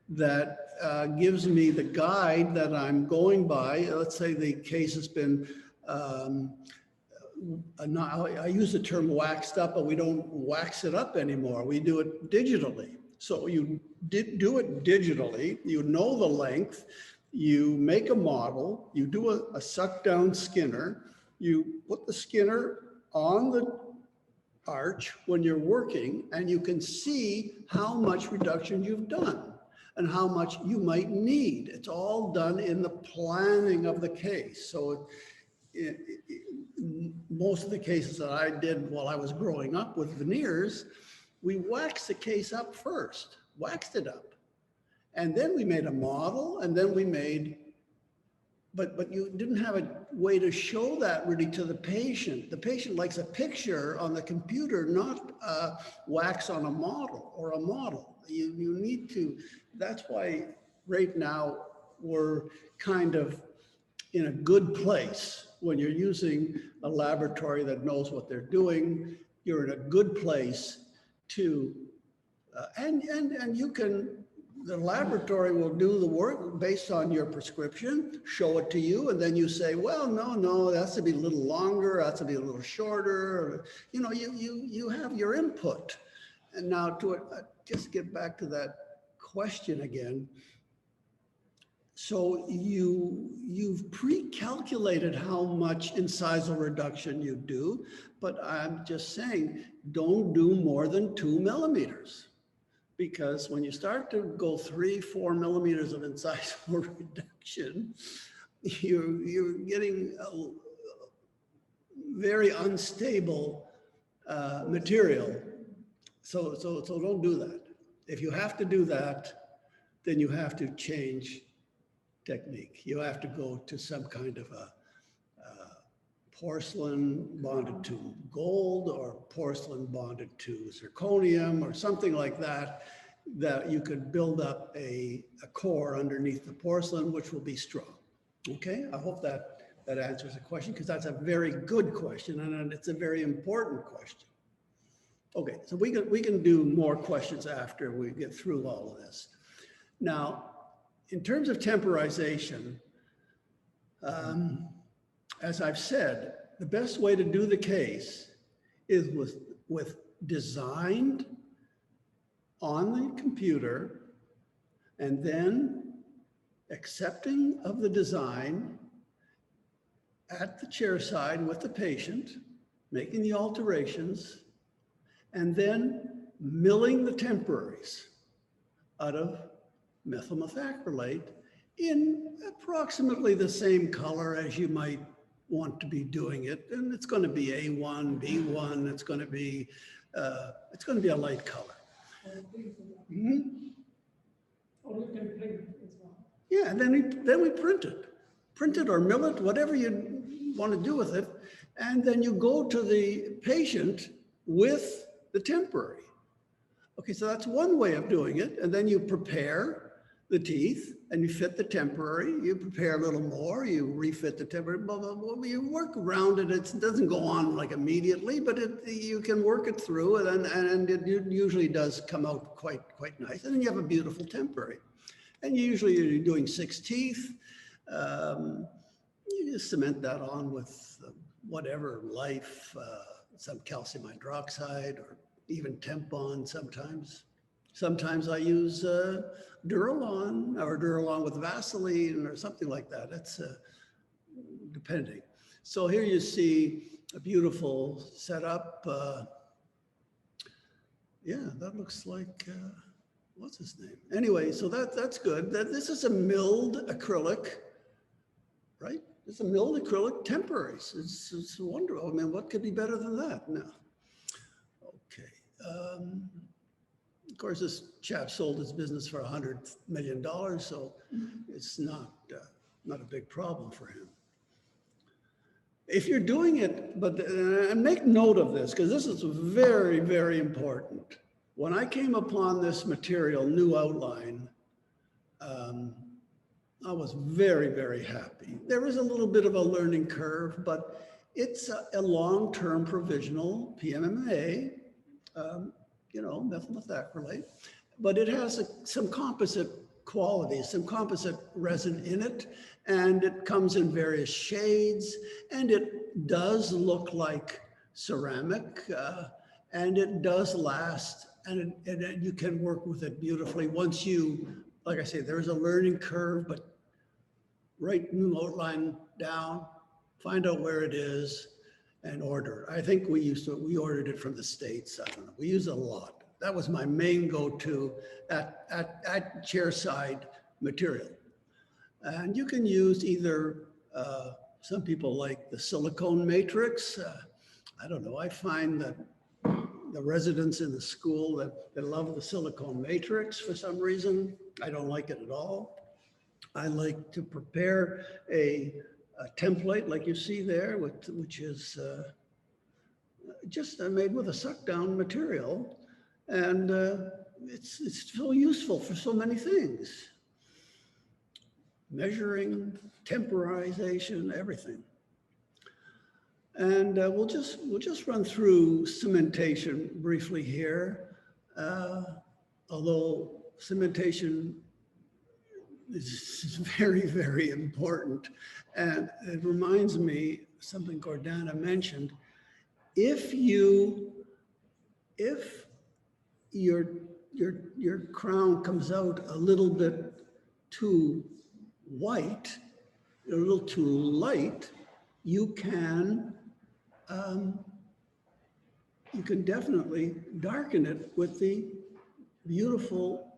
that gives me the guide that I'm going by. Let's say the case has been, I use the term waxed up, but we don't wax it up anymore. We do it digitally. So you do it digitally, you know the length, you make a model, you do a suck down skinner, you put the skinner on the arch when you're working, and you can see how much reduction you've done and how much you might need. It's all done in the planning of the case. So most of the cases that I did while I was growing up with veneers, we waxed the case up first, waxed it up. And then we made a model, and then we made, but you didn't have a way to show that really to the patient. The patient likes a picture on the computer, not wax on a model or a model. You need to, that's why right now we're kind of in a good place. When you're using a laboratory that knows what they're doing, you're in a good place to, and you can, the laboratory will do the work based on your prescription, show it to you, and then you say, well, no, that has to be a little longer, that has to be a little shorter. You know, you have your input. And now to just get back to that question again. So you've pre-calculated how much incisal reduction you do, but I'm just saying, don't do more than 2 millimeters. Because when you start to go 3-4 millimeters of incisal reduction, you're getting a very unstable material. So don't do that. If you have to do that, then you have to change technique. You have to go to some kind of a porcelain bonded to gold or porcelain bonded to zirconium or something like that, that you could build up a core underneath the porcelain, which will be strong. Okay, I hope that answers the question, because that's a very good question and it's a very important question. Okay, so we can do more questions after we get through all of this. Now, in terms of temporization, as I've said, the best way to do the case is with designed on the computer and then accepting of the design at the chairside with the patient, making the alterations, and then milling the temporaries out of methyl methacrylate in approximately the same color as you might want to be doing it. And it's going to be A1, B1, it's going to be a light color. Mm-hmm. Or you can print as well. Yeah, and then we print it or mill it, whatever you want to do with it. And then you go to the patient with the temporary. Okay, so that's one way of doing it. And then you prepare the teeth and you fit the temporary, you prepare a little more, you refit the temporary, blah, blah, blah. You work around it. It doesn't go on like immediately, but you can work it through and it usually does come out quite nice. And then you have a beautiful temporary. And usually you're doing 6 teeth. You just cement that on with whatever life, some calcium hydroxide or even Tempon sometimes. Sometimes I use Duralon or Duralon with Vaseline or something like that. It's depending. So here you see a beautiful setup. Yeah, that looks like, what's his name? Anyway, so that's good. This is a milled acrylic, right? It's a milled acrylic temporaries. It's wonderful. I mean, what could be better than that? No. Okay. Of course, this chap sold his business for $100 million, so it's not a big problem for him. If you're doing it, but and make note of this, because this is very, very important. When I came upon this material, new outline, I was very, very happy. There is a little bit of a learning curve, but it's a long-term provisional PMMA, methyl methacrylate, but it has some composite qualities, some composite resin in it, and it comes in various shades, and it does look like ceramic, and it does last, and you can work with it beautifully once you, like I say, there's a learning curve, but write new outline down, find out where it is, and order. I think we ordered it from the States. I don't know. We use it a lot. That was my main go-to at Chairside material. And you can use either, some people like the silicone matrix. I don't know. I find that the residents in the school that love the silicone matrix for some reason. I don't like it at all. I like to prepare a template like you see there, which is just made with a suck down material. And it's so useful for so many things. Measuring, temporization, everything. And we'll just run through cementation briefly here. Although cementation is very, very important. And it reminds me something Gordana mentioned. If your your crown comes out a little bit too white, a little too light, you can definitely darken it with the beautiful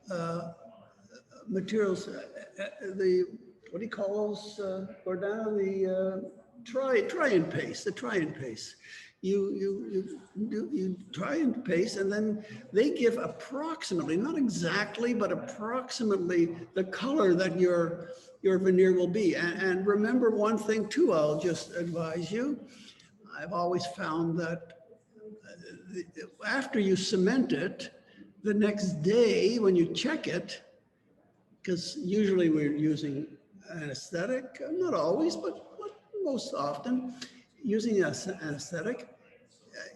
materials. What do you call those, Gordana? The try and paste, the try and paste. You try and paste, and then they give approximately, not exactly, but approximately the color that your veneer will be. And remember one thing too, I'll just advise you. I've always found that after you cement it, the next day when you check it, because usually we're using anesthetic, not always, but most often, using anesthetic,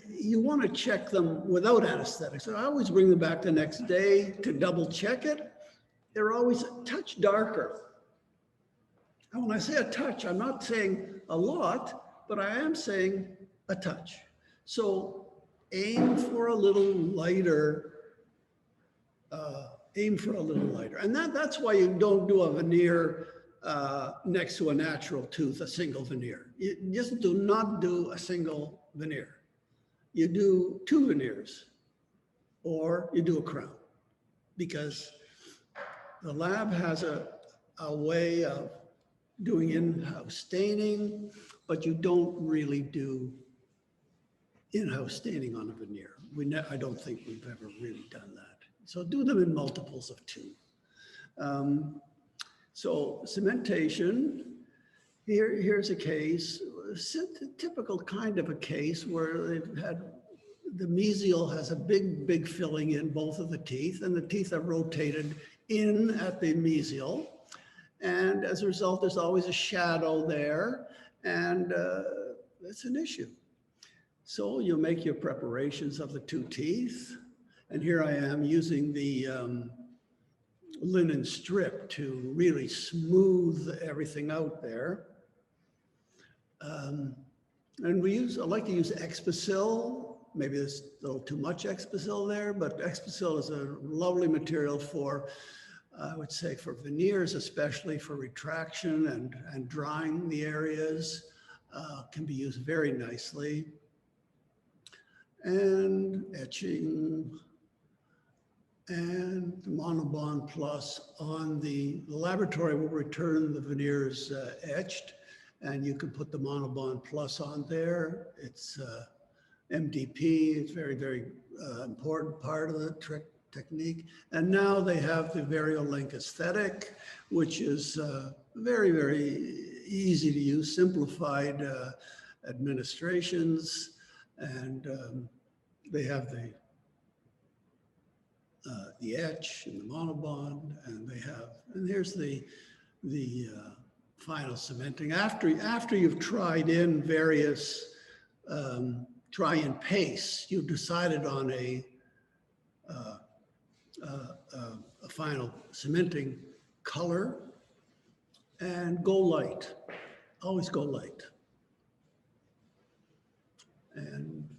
you want to check them without anesthetic. So I always bring them back the next day to double check it. They're always a touch darker. And when I say a touch, I'm not saying a lot, but I am saying a touch. So aim for a little lighter, And that's why you don't do a veneer next to a natural tooth, a single veneer. You just do not do a single veneer. You do 2 veneers, or you do a crown, because the lab has a way of doing in-house staining, but you don't really do in-house staining on a veneer. I don't think we've ever really done that. So do them in multiples of 2. So cementation, here's a case, typical kind of a case where they've had, the mesial has a big filling in both of the teeth, and the teeth are rotated in at the mesial. And as a result, there's always a shadow there, and it's an issue. So you'll make your preparations of the 2 teeth. And here I am using the linen strip to really smooth everything out there. And I like to use Expasil. Maybe there's a little too much Expasil there, but Expasil is a lovely material for, I would say, for veneers, especially for retraction and drying the areas. Can be used very nicely. And etching and Monobond Plus on the laboratory will return the veneers etched, and you can put the Monobond Plus on there. It's MDP, it's very important part of the technique. And now they have the Variolink Esthetic, which is very easy to use, simplified administrations. And they have the etch and the monobond, and and here's the final cementing. After you've tried in various try and paste, you've decided on a final cementing color, and go light. Always go light. And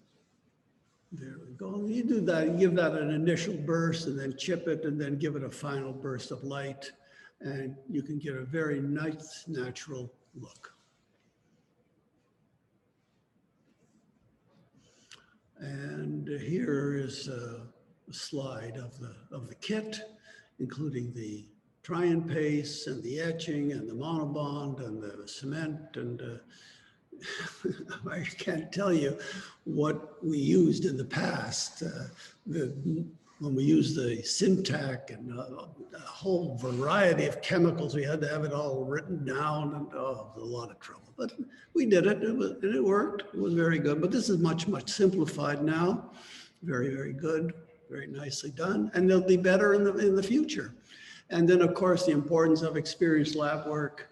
there we go. You do that, you give that an initial burst, and then chip it, and then give it a final burst of light, and you can get a very nice, natural look. And here is a slide of the kit, including the try and paste and the etching and the monobond and the cement, and I can't tell you what we used in the past. When we used the Syntac and a whole variety of chemicals, we had to have it all written down, and it was a lot of trouble. But we did it, and it worked. It was very good. But this is much simplified now. Very good, very nicely done, and they'll be better in the future. And then, of course, the importance of experienced lab work.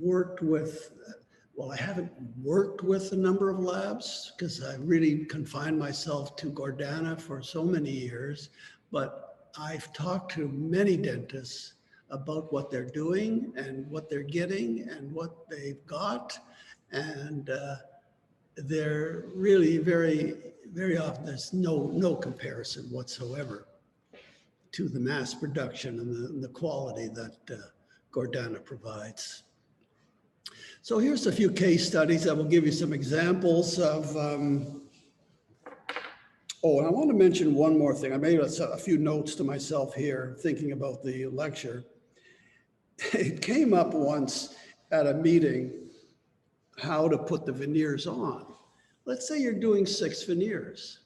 Worked with, well, I haven't worked with a number of labs because I really confined myself to Gordana for so many years, but I've talked to many dentists about what they're doing and what they're getting and what they've got. And they're really very often there's no comparison whatsoever to the mass production and the quality that Gordana provides. So here's a few case studies that will give you some examples of, oh, and I want to mention one more thing. I made a few notes to myself here, thinking about the lecture. It came up once at a meeting, how to put the veneers on. Let's say you're doing 6 veneers.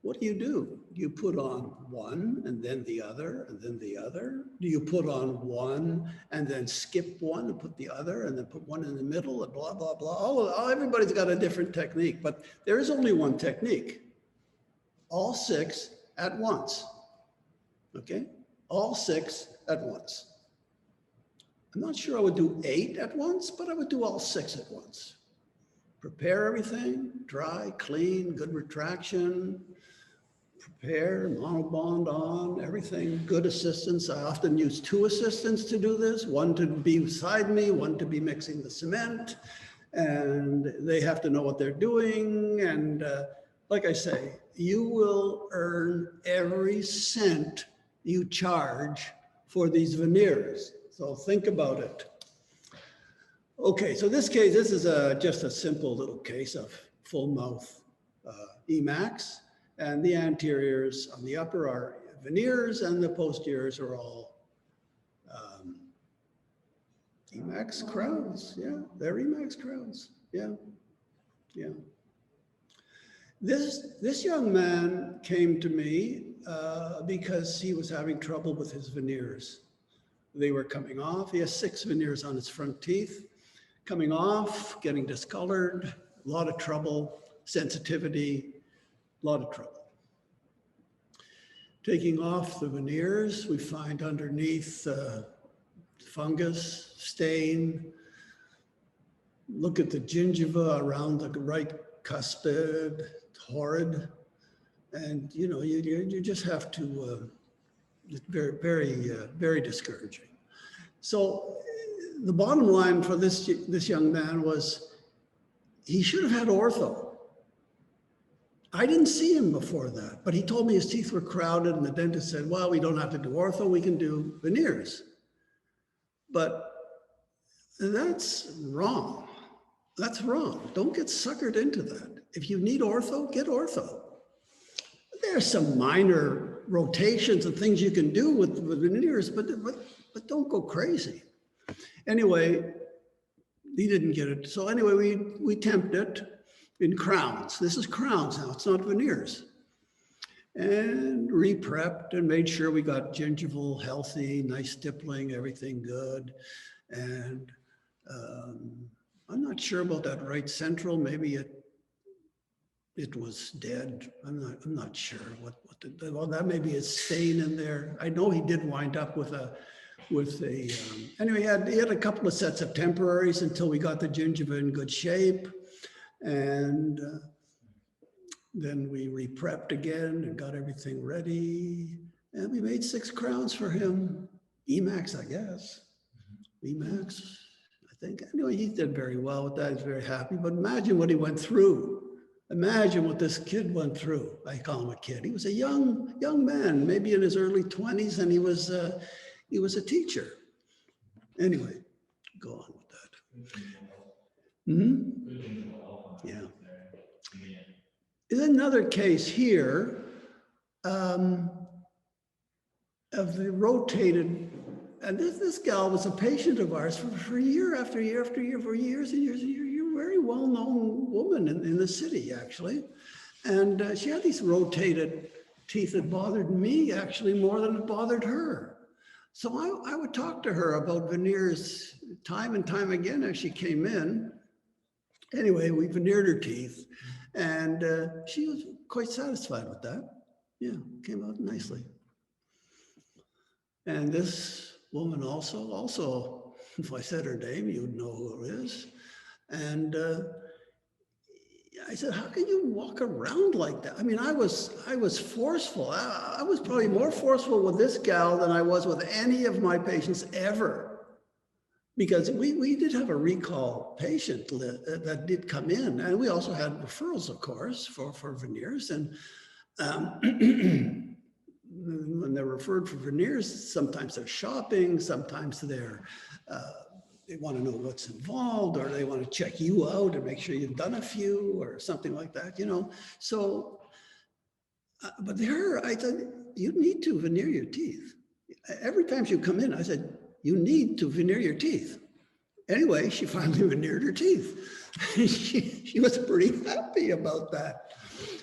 What do? You put on one and then the other and then the other? Do you put on one and then skip one and put the other and then put one in the middle and blah, blah, blah? Oh, everybody's got a different technique, but there is only one technique. All 6 at once, okay? All 6 at once. I'm not sure I would do 8 at once, but I would do all 6 at once. Prepare everything, dry, clean, good retraction, prepare, monobond on, everything, good assistance. I often use 2 assistants to do this, one to be beside me, one to be mixing the cement, and they have to know what they're doing. And like I say, you will earn every cent you charge for these veneers. So think about it. Okay, so this case, this is just a simple little case of full mouth Emax, and the anteriors on the upper are veneers and the posteriors are all Emax crowns. Yeah, they're Emax crowns. Yeah, yeah. This young man came to me because he was having trouble with his veneers. They were coming off. He has 6 veneers on his front teeth, coming off, getting discolored, a lot of trouble, sensitivity, a lot of trouble. Taking off the veneers, we find underneath fungus, stain. Look at the gingiva around the right cuspid, it's horrid. And you know, you just have to, it's very discouraging. So the bottom line for this young man was he should have had ortho. I didn't see him before that, but he told me his teeth were crowded and the dentist said, well, we don't have to do ortho, we can do veneers. But that's wrong. That's wrong. Don't get suckered into that. If you need ortho, get ortho. There's some minor rotations and things you can do with veneers, but don't go crazy. Anyway, he didn't get it. So anyway, we temped it in crowns. This is crowns now, it's not veneers. And re-prepped and made sure we got gingival healthy, nice stippling, everything good. And I'm not sure about that right central. Maybe it was dead. I'm not sure well, that may be a stain in there. I know he did wind up with a anyway, he had a couple of sets of temporaries until we got the gingiva in good shape. And then we re-prepped again and got everything ready. And we made 6 crowns for him. Emax, I guess. Emax, I think. Anyway, he did very well with that. He's very happy. But imagine what he went through. Imagine what this kid went through. I call him a kid. He was a young man, maybe in his early 20s, and he was a teacher. Anyway, go on with that. Yeah. There's another case here of the rotated, and this gal was a patient of ours for year after year after year, for years and years and years. You're a very well-known woman in the city, actually. And she had these rotated teeth that bothered me actually more than it bothered her. So I would talk to her about veneers time and time again as she came in. Anyway, we veneered her teeth and she was quite satisfied with that. Yeah, came out nicely. And this woman also, if I said her name, you'd know who it is. And I said, how can you walk around like that? I mean, I was forceful. I was probably more forceful with this gal than I was with any of my patients ever. because we did have a recall patient that did come in, and we also had referrals, of course, for veneers. And when they're referred for veneers, sometimes they're shopping, sometimes they want to know what's involved, or they want to check you out and make sure you've done a few or something like that, you know. So, but there, I thought, you need to veneer your teeth. Every time she come in, I said, you need to veneer your teeth. Anyway, she finally veneered her teeth. she was pretty happy about that.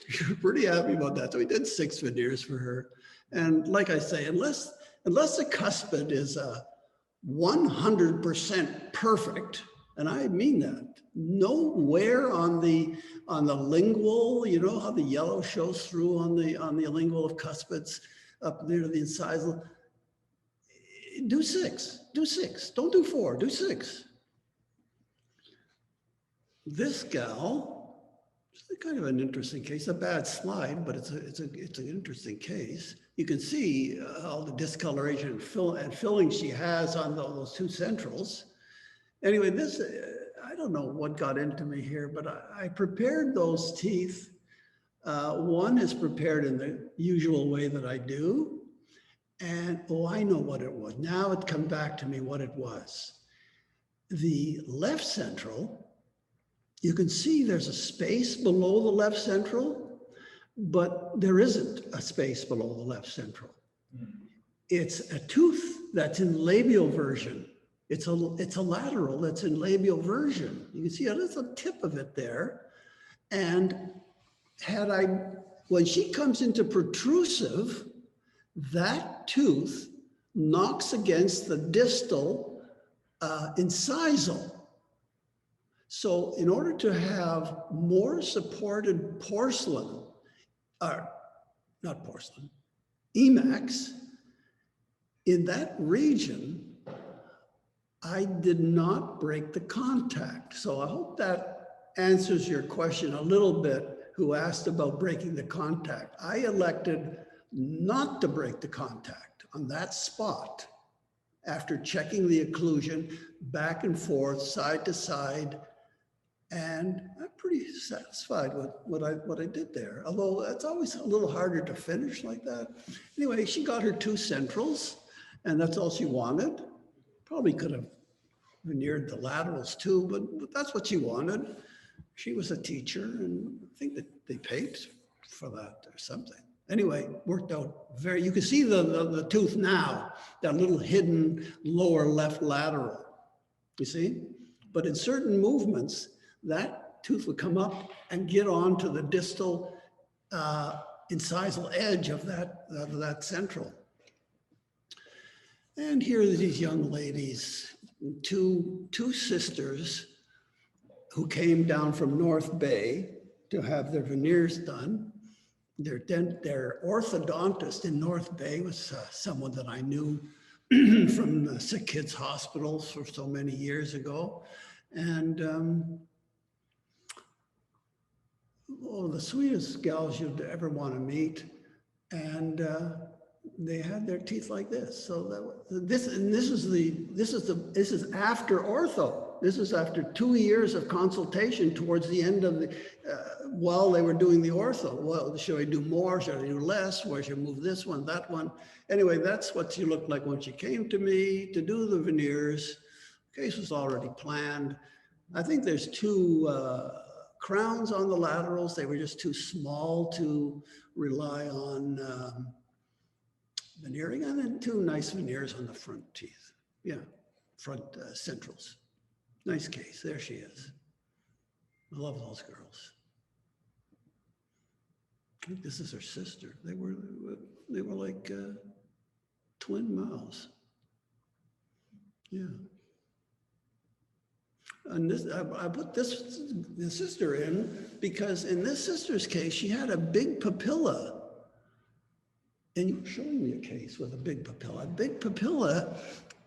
She was pretty happy about that. So we did 6 veneers for her. And like I say, unless the cuspid is 100% perfect, and I mean that, no wear on the lingual, you know how the yellow shows through on the lingual of cuspids up near the incisal. Do 6, don't do 4, do 6. This gal, it's kind of an interesting case, a bad slide, but it's an interesting case. You can see all the discoloration and filling she has on those 2 centrals. Anyway, this, I don't know what got into me here, but I prepared those teeth. One is prepared in the usual way that I do. And, oh, I know what it was. Now it come back to me what it was. The left central, you can see there's a space below the left central, but there isn't a space below the left central. It's a tooth that's in labial version. It's a lateral that's in labial version. You can see there's a tip of it there. And when she comes into protrusive, that tooth knocks against the distal incisal. So in order to have more supported porcelain, not porcelain, emax, in that region, I did not break the contact. So I hope that answers your question a little bit, who asked about breaking the contact. I elected not to break the contact on that spot after checking the occlusion back and forth, side to side, and I'm pretty satisfied with what I did there. Although it's always a little harder to finish like that. Anyway, she got her 2 centrals, and that's all she wanted. Probably could have veneered the laterals too, but that's what she wanted. She was a teacher, and I think that they paid for that or something. Anyway, worked out you can see the tooth now, that little hidden lower left lateral, you see? But in certain movements, that tooth would come up and get onto the distal incisal edge of that central. And here are these young ladies, two sisters who came down from North Bay to have their veneers done. Their orthodontist in North Bay was someone that I knew from the Sick Kids Hospitals for so many years ago. And the sweetest gals you'd ever want to meet. And they had their teeth like this. So this is after ortho. This is after 2 years of consultation towards the end of the, while they were doing the ortho. Well, should I do more? Should I do less? Where should I move this one, that one? Anyway, that's what she looked like when she came to me to do the veneers. Case was already planned. I think there's 2 crowns on the laterals. They were just too small to rely on veneering, and then 2 nice veneers on the front teeth. Yeah, front centrals. Nice case. There she is. I love those girls. I think this is her sister. They were like twin mouths. Yeah. And this, I put the sister in because in this sister's case, she had a big papilla. And you were showing me a case with a big papilla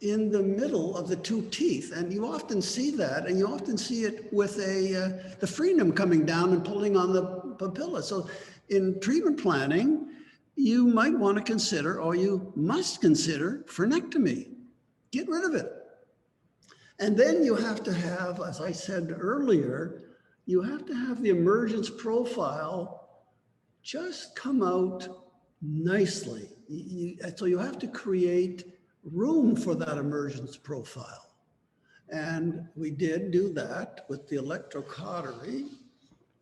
in the middle of the 2 teeth. And you often see that, and you often see it with the frenum coming down and pulling on the papilla. So in treatment planning, you might want to consider, or you must consider, frenectomy. Get rid of it. And then you have to have, as I said earlier, you have to have the emergence profile just come out nicely. So you have to create room for that emergence profile. And we did do that with the electrocautery.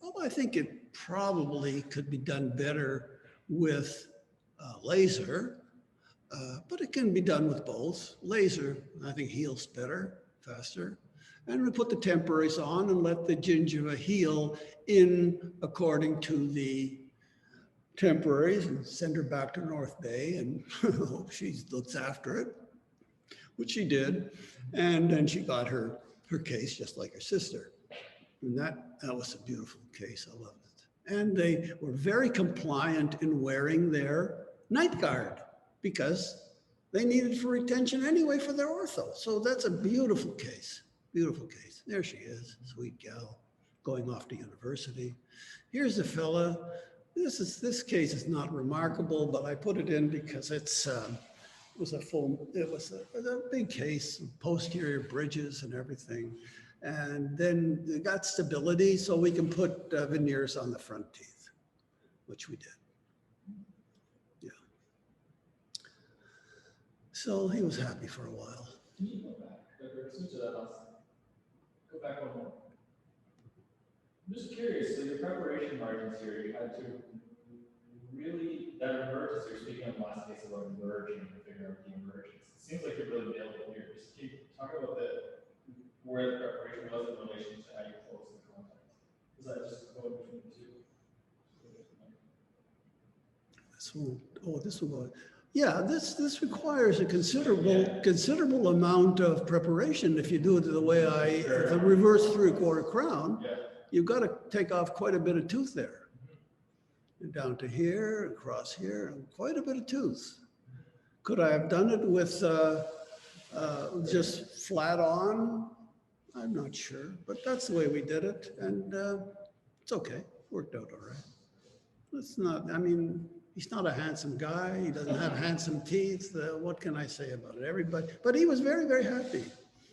Well, I think it probably could be done better with laser, but it can be done with both. Laser, I think, heals better, faster. And we put the temporaries on and let the gingiva heal in according to the temporaries and send her back to North Bay and hope she looks after it, which she did. And then she got her case just like her sister. And that was a beautiful case. I loved it. And they were very compliant in wearing their night guard because they needed for retention anyway for their ortho. So that's a beautiful case. Beautiful case. There she is, sweet gal, going off to university. Here's the fella. This case is not remarkable, but I put it in because it was a big case, posterior bridges and everything. And then it got stability, so we can put veneers on the front teeth, which we did. Yeah. So he was happy for a while. Can you go back? Go back one more. I'm just curious, so your preparation margins here, you had to really, that emergence, you're speaking of the last case about emerging to figure out the emergence. It seems like you really nailed it here. Just keep talking about where the preparation was in relation to how you close the contact. Is that just going between the two? This will go. Yeah, this requires a considerable amount of preparation. If you do it the way the reverse 3/4 crown, you've got to take off quite a bit of tooth there. And down to here, across here, and quite a bit of tooth. Could I have done it with just flat on? I'm not sure, but that's the way we did it, and it's okay. Worked out all right. It's not, I mean, he's not a handsome guy. He doesn't have handsome teeth. What can I say about it? Everybody, but he was very, very happy.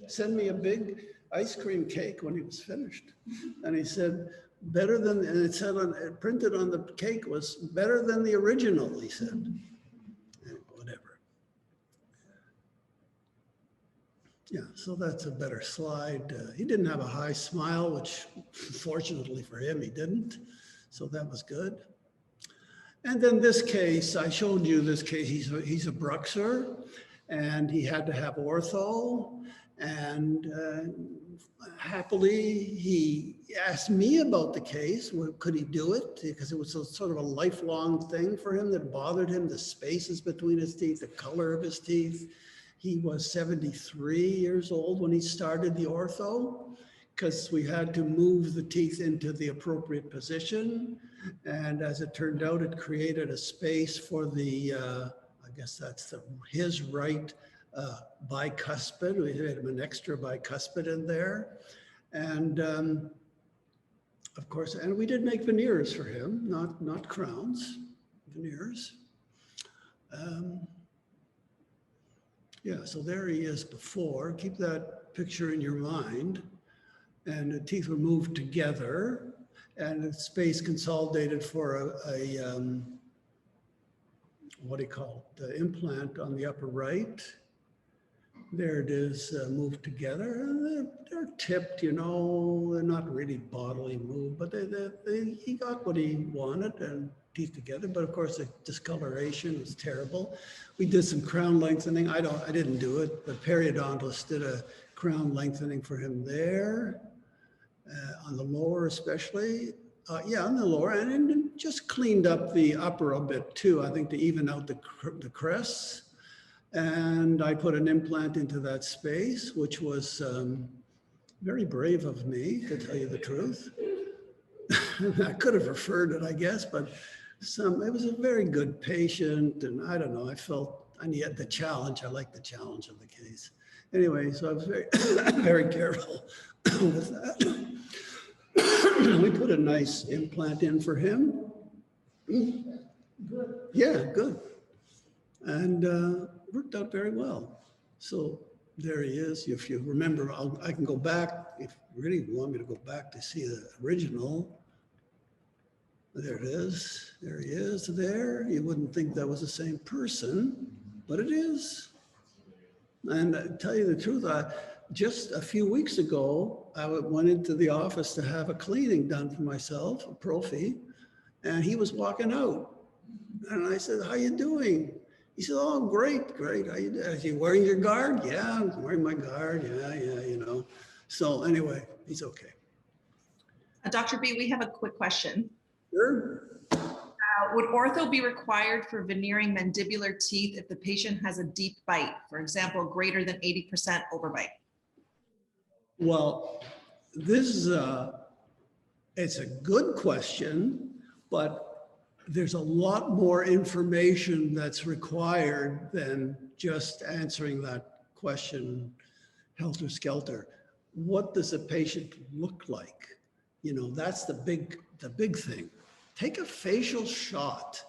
Sent me a big ice cream cake when he was finished. And he said, better than, and it said it printed on the cake was better than the original, he said. And whatever. Yeah, so that's a better slide. He didn't have a high smile, which fortunately for him, he didn't. So that was good. And then this case, I showed you this case, he's a bruxer, and he had to have ortho, and happily, he asked me about the case. Could he do it? Because it was sort of a lifelong thing for him that bothered him, the spaces between his teeth, the color of his teeth. He was 73 years old when he started the ortho, because we had to move the teeth into the appropriate position. And as it turned out, it created a space for the, I guess that's his right bicuspid. We had him an extra bicuspid in there. And of course, and we did make veneers for him, not crowns, veneers. Yeah, so there he is before. Keep that picture in your mind. And the teeth were moved together, and the space consolidated for what do you call it, the implant on the upper right. There it is, moved together. And they're tipped, you know, they're not really bodily moved, but he got what he wanted and teeth together. But of course, the discoloration was terrible. We did some crown lengthening. I didn't do it, but periodontist did a crown lengthening for him there. On the lower especially, yeah, on the lower, and just cleaned up the upper a bit too, I think, to even out the crests. And I put an implant into that space, which was very brave of me, to tell you the truth. I could have referred it, I guess, but it was a very good patient, and I don't know, I felt I needed the challenge. I like the challenge of the case. Anyway, so I was very, very careful with that. We put a nice implant in for him. Good. Yeah, good. And worked out very well. So There he is. If you remember, I can go back, if you really want me to go back to see the original. There it is. There he is there. You wouldn't think that was the same person, but it is. And to tell you the truth, just a few weeks ago, I went into the office to have a cleaning done for myself, a prophy, and he was walking out. And I said, "How you doing?" He said, "Oh, great, great. How you doing? Are you wearing your guard?" "Yeah, I'm wearing my guard. Yeah, you know." So anyway, he's okay. Dr. B, we have a quick question. Sure. Would ortho be required for veneering mandibular teeth if the patient has a deep bite, for example, greater than 80% overbite? Well, this is it's a good question, but there's a lot more information that's required than just answering that question helter-skelter. What does a patient look like? You know, that's the big thing. Take a facial shot.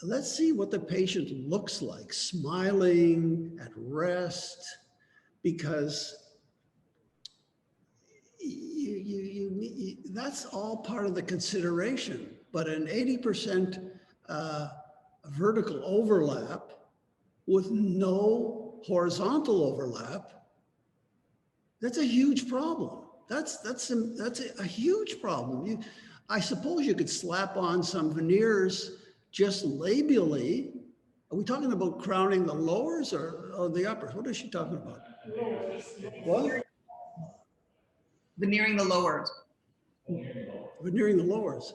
Let's see what the patient looks like, smiling, at rest, because that's all part of the consideration. But an 80% vertical overlap with no horizontal overlap, that's a huge problem. That's a huge problem. I suppose you could slap on some veneers just labially. Are we talking about crowning the lowers or the uppers? What is she talking about? What? Veneering the lowers. Veneering the lowers.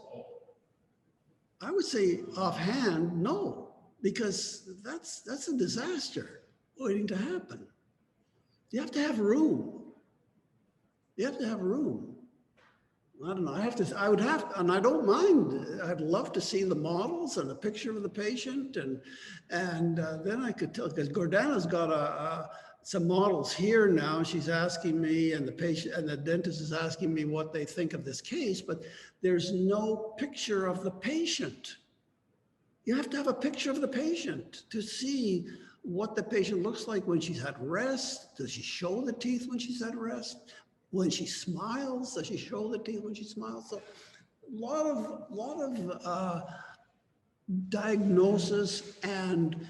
I would say offhand, no, because that's a disaster waiting to happen. You have to have room. You have to have room. I don't know. I would have, and I don't mind. I'd love to see the models and a picture of the patient, and then I could tell, because Gordana's got some models here now. She's asking me, and the patient and the dentist is asking me what they think of this case, but there's no picture of the patient. You have to have a picture of the patient to see what the patient looks like when she's at rest. Does she show the teeth when she's at rest? When she smiles, does she show the teeth when she smiles? So a lot of diagnosis and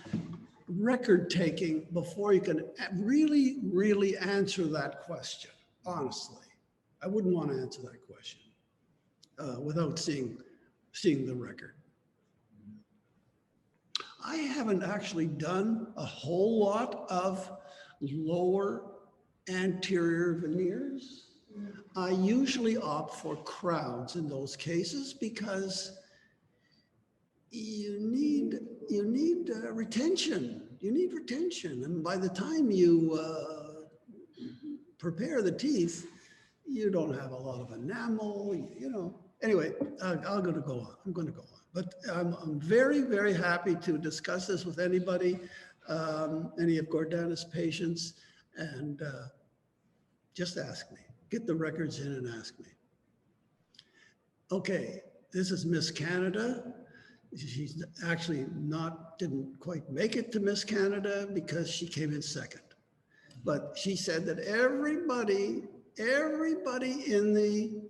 record taking before you can really answer that question. Honestly, I wouldn't want to answer that question without seeing the record. I haven't actually done a whole lot of lower anterior veneers. I usually opt for crowns in those cases because you need retention. You need retention, and by the time you prepare the teeth, you don't have a lot of enamel. You know. Anyway, I'm going to go on. I'm going to go on. But I'm very, very happy to discuss this with anybody, any of Gordana's patients, and just ask me. Get the records in and ask me. Okay, this is Miss Canada. She's actually didn't quite make it to Miss Canada because she came in second. But she said that everybody in the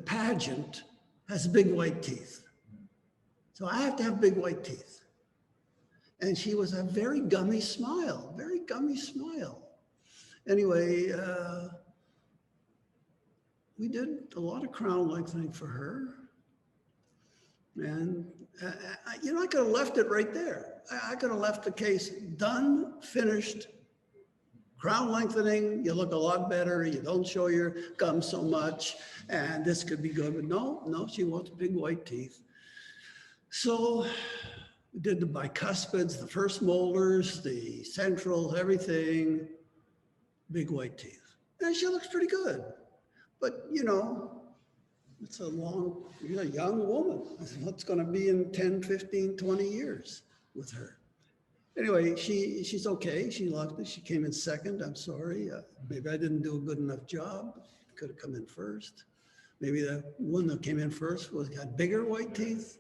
pageant has big white teeth. So I have to have big white teeth. And she was a very gummy smile, very gummy smile. Anyway, we did a lot of crown lengthening for her. And, you know, I could have left it right there. I could have left the case done, finished, crown lengthening, you look a lot better, you don't show your gums so much, and this could be good. But no, she wants big white teeth. So we did the bicuspids, the first molars, the centrals, everything, big white teeth. And she looks pretty good. But, you know, it's you're a young woman. What's going to be in 10, 15, 20 years with her? Anyway, she's okay. She loved it. She came in second. I'm sorry. Maybe I didn't do a good enough job. Could have come in first. Maybe the one that came in first had bigger white teeth.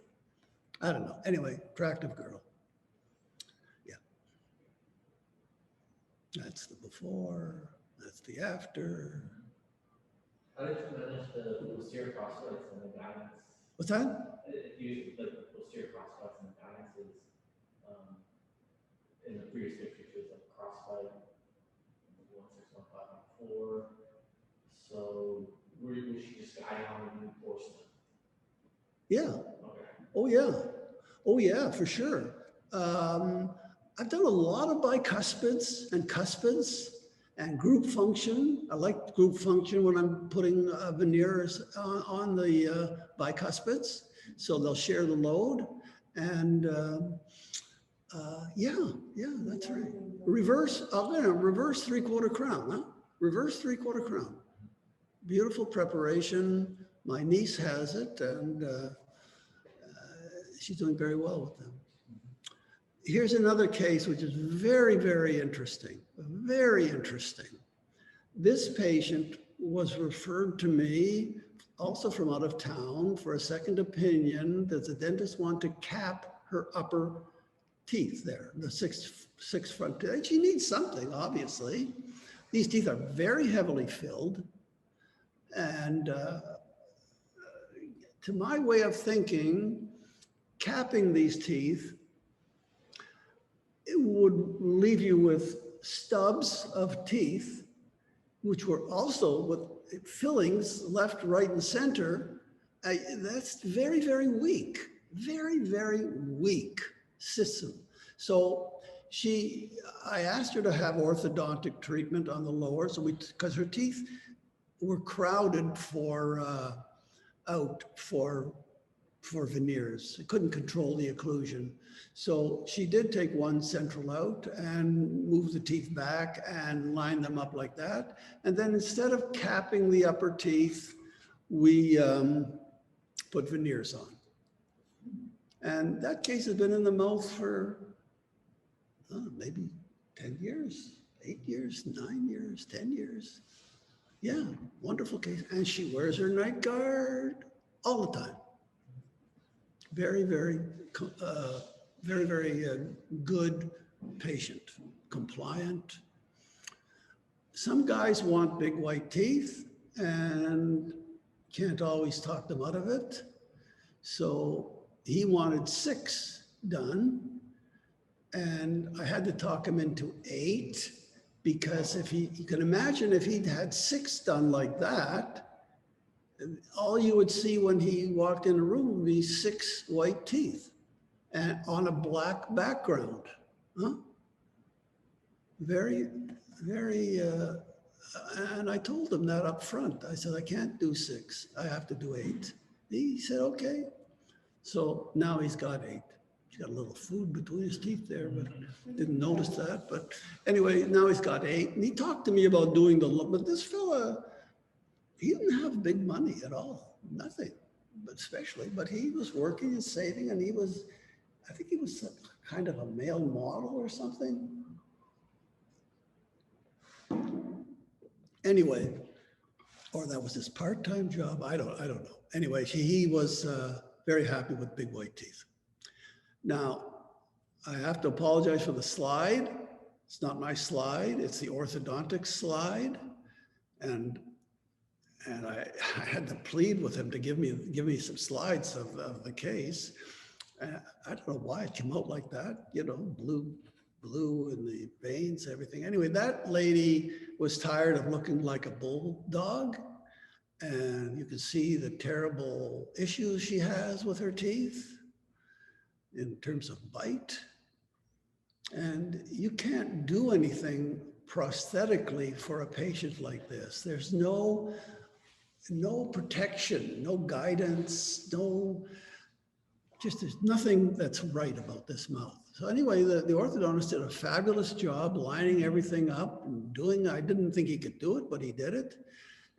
I don't know. Anyway, attractive girl. Yeah. That's the before, that's the after. How did you manage the posterior crosscuts and the guidance? What's that? If you like the posterior crosscuts and the guidances, in the previous picture, it was like crossbite 1615 So was she just guiding on the new porcelain? Yeah. Okay. Oh, yeah. Oh, yeah, for sure. I've done a lot of bicuspids and cuspids and group function. I like group function when I'm putting veneers on the bicuspids, so they'll share the load. And yeah, that's right. Reverse, reverse 3/4 crown, huh? Reverse 3/4 crown. Beautiful preparation. My niece has it, and she's doing very well with them. Here's another case which is very, very interesting. Very interesting. This patient was referred to me also from out of town for a second opinion that the dentist wanted to cap her upper teeth there, the six front teeth. She needs something, obviously. These teeth are very heavily filled. And to my way of thinking, capping these teeth, it would leave you with stubs of teeth, which were also with fillings left, right, and center. That's very, very weak, very, very weak system. So I asked her to have orthodontic treatment on the lower, so because her teeth were crowded for veneers. It couldn't control the occlusion. So she did take one central out and move the teeth back and line them up like that. And then instead of capping the upper teeth, we put veneers on. And that case has been in the mouth for maybe 10 years, 8 years, 9 years, 10 years. Yeah, wonderful case. And she wears her night guard all the time. Very, very, very good patient, compliant. Some guys want big white teeth and can't always talk them out of it. So he wanted 6 done. And I had to talk him into 8 because if you can imagine if he'd had 6 done like that, all you would see when he walked in a room would be 6 white teeth and on a black background. Huh? Very, very, and I told him that up front. I said, I can't do 6, I have to do 8. He said, okay. So now he's got 8. He's got a little food between his teeth there, but didn't notice that. But anyway, now he's got 8. And he talked to me about doing but this fella, he didn't have big money at all, nothing, but he was working and saving, and I think he was kind of a male model or something. Anyway, or that was his part-time job, I don't know. Anyway, he was very happy with big white teeth. Now, I have to apologize for the slide. It's not my slide, it's the orthodontic slide. And I had to plead with him to give me some slides of the case. I don't know why it came out like that, blue in the veins, everything. Anyway, that lady was tired of looking like a bulldog, and you can see the terrible issues she has with her teeth in terms of bite. And you can't do anything prosthetically for a patient like this. There's no protection, no guidance, there's nothing that's right about this mouth. So anyway, the orthodontist did a fabulous job lining everything up and I didn't think he could do it, but he did it.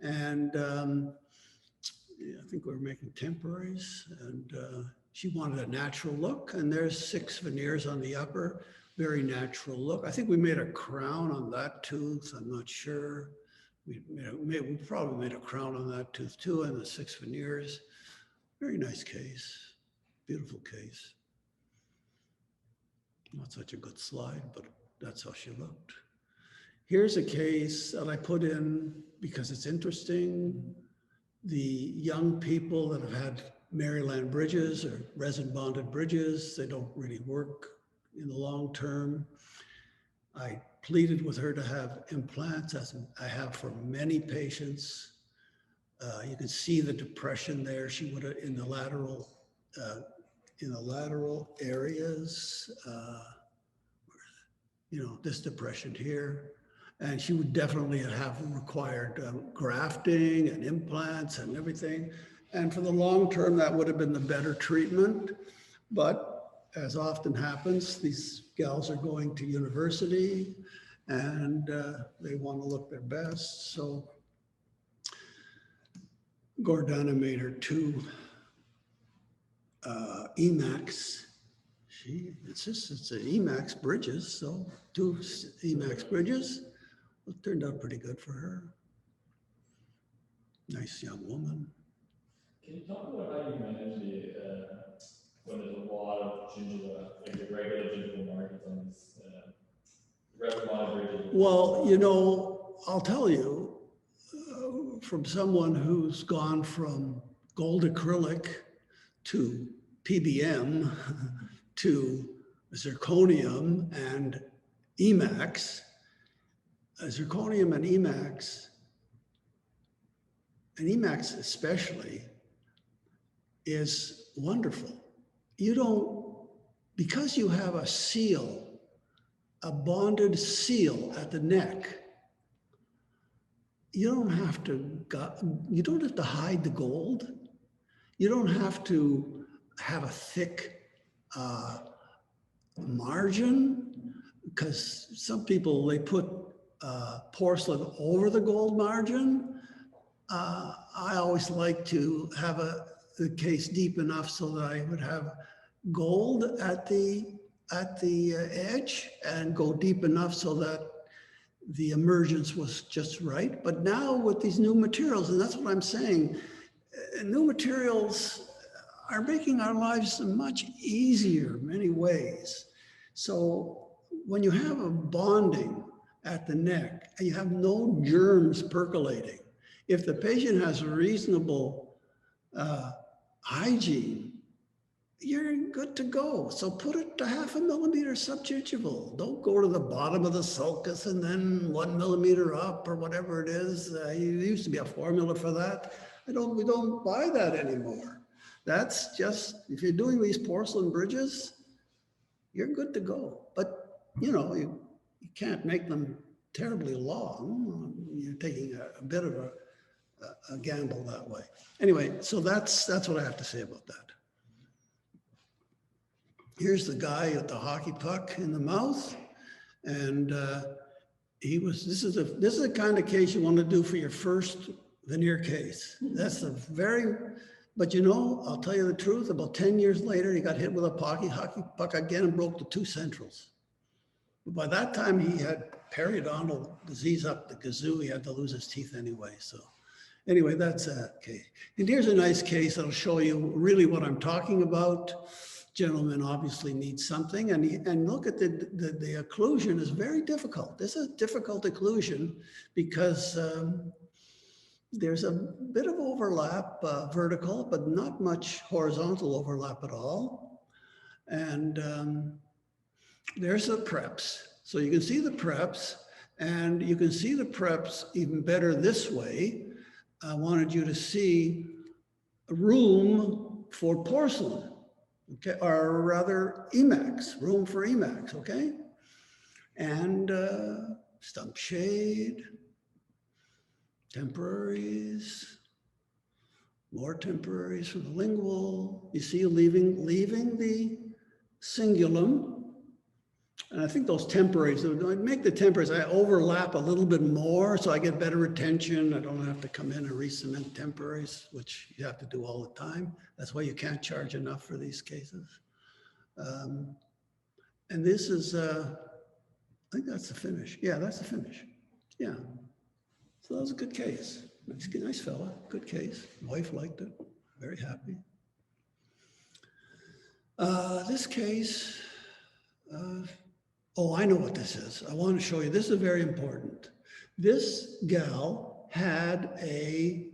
And I think we were making temporaries, and she wanted a natural look, and there's 6 veneers on the upper, very natural look. I think we made a crown on that tooth, I'm not sure. We probably made a crown on that tooth too, and the 6 veneers. Very nice case, beautiful case. Not such a good slide, but that's how she looked. Here's a case that I put in because it's interesting. The young people that have had Maryland bridges or resin bonded bridges, they don't really work in the long term. I pleaded with her to have implants, as I have for many patients. You can see the depression there. She would have in the lateral areas, this depression here. And she would definitely have required grafting and implants and everything. And for the long term, that would have been the better treatment. But as often happens, these gals are going to university and they want to look their best. So Gordana made her 2 Emax. It's an Emax bridges, so 2 Emax bridges. It turned out pretty good for her. Nice young woman. Can you talk about how you manage the, when there's a lot of gingiva, like the regular gingival markings on this resin-bonded bridges? Well, I'll tell you, from someone who's gone from gold acrylic to PBM to zirconium and Emax, zirconium and Emax especially, is wonderful. Because you have a seal, a bonded seal at the neck, you don't have to hide the gold. You don't have to have a thick margin, because some people, they put porcelain over the gold margin. I always like to have the case deep enough so that I would have gold at the edge and go deep enough so that the emergence was just right. But now with these new materials, and that's what I'm saying, new materials are making our lives much easier in many ways. So when you have a bonding at the neck and you have no germs percolating, if the patient has a reasonable hygiene, you're good to go. So put it to 0.5 millimeter subgingival. Don't go to the bottom of the sulcus and then 1 millimeter up or whatever it is. There used to be a formula for that. We don't buy that anymore. That's just, if you're doing these porcelain bridges, you're good to go. But you can't make them terribly long. You're taking a bit of a gamble that way. Anyway, so that's what I have to say about that. Here's the guy with the hockey puck in the mouth, and this is the kind of case you want to do for your first veneer case. That's but I'll tell you the truth, about 10 years later, he got hit with a hockey puck again and broke the 2 centrals. But by that time, he had periodontal disease up the kazoo. He had to lose his teeth anyway. So anyway, that's that case. And here's a nice case that'll show you really what I'm talking about. Gentleman obviously needs something, and look at the occlusion is very difficult. This is a difficult occlusion because there's a bit of overlap vertical, but not much horizontal overlap at all. And there's the preps. So you can see the preps, and you can see the preps even better this way. I wanted you to see room for porcelain. Okay, or rather Emax, room for Emax, okay? And stump shade, temporaries, more temporaries from the lingual. You see leaving the cingulum. And I think those temporaries, I make the temporaries, I overlap a little bit more so I get better retention. I don't have to come in and re-cement temporaries, which you have to do all the time. That's why you can't charge enough for these cases. And this is, I think that's the finish. Yeah, that's the finish. Yeah. So that was a good case. Nice fella, good case. Wife liked it, very happy. This case, Oh, I know what this is. I want to show you. This is very important. This gal had a,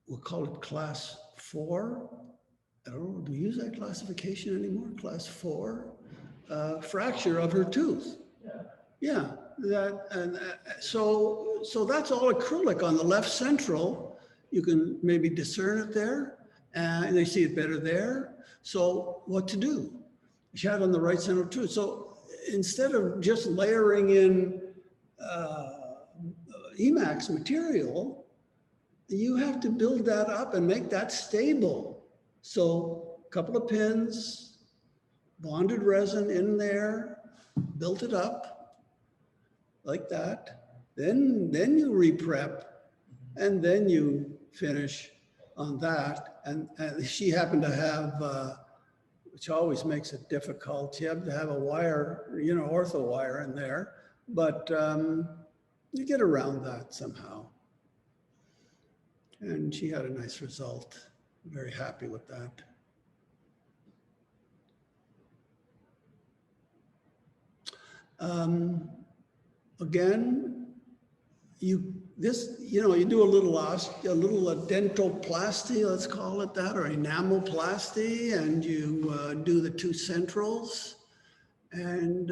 we'll call it class 4. I don't know, do we use that classification anymore? Class 4 fracture of her tooth. Yeah, that, and so that's all acrylic on the left central. You can maybe discern it there, and they see it better there. So what to do? She had it on the right central tooth. So instead of just layering in Emax material, you have to build that up and make that stable. So a couple of pins, bonded resin in there, built it up like that. Then you re-prep, and then you finish on that. And she happened to have, which always makes it difficult, you have to have a wire, you know, ortho wire in there, but you get around that somehow. And she had a nice result. Very happy with that. Again, you do a little dentoplasty, let's call it that, or enamelplasty, and you do the 2 centrals, and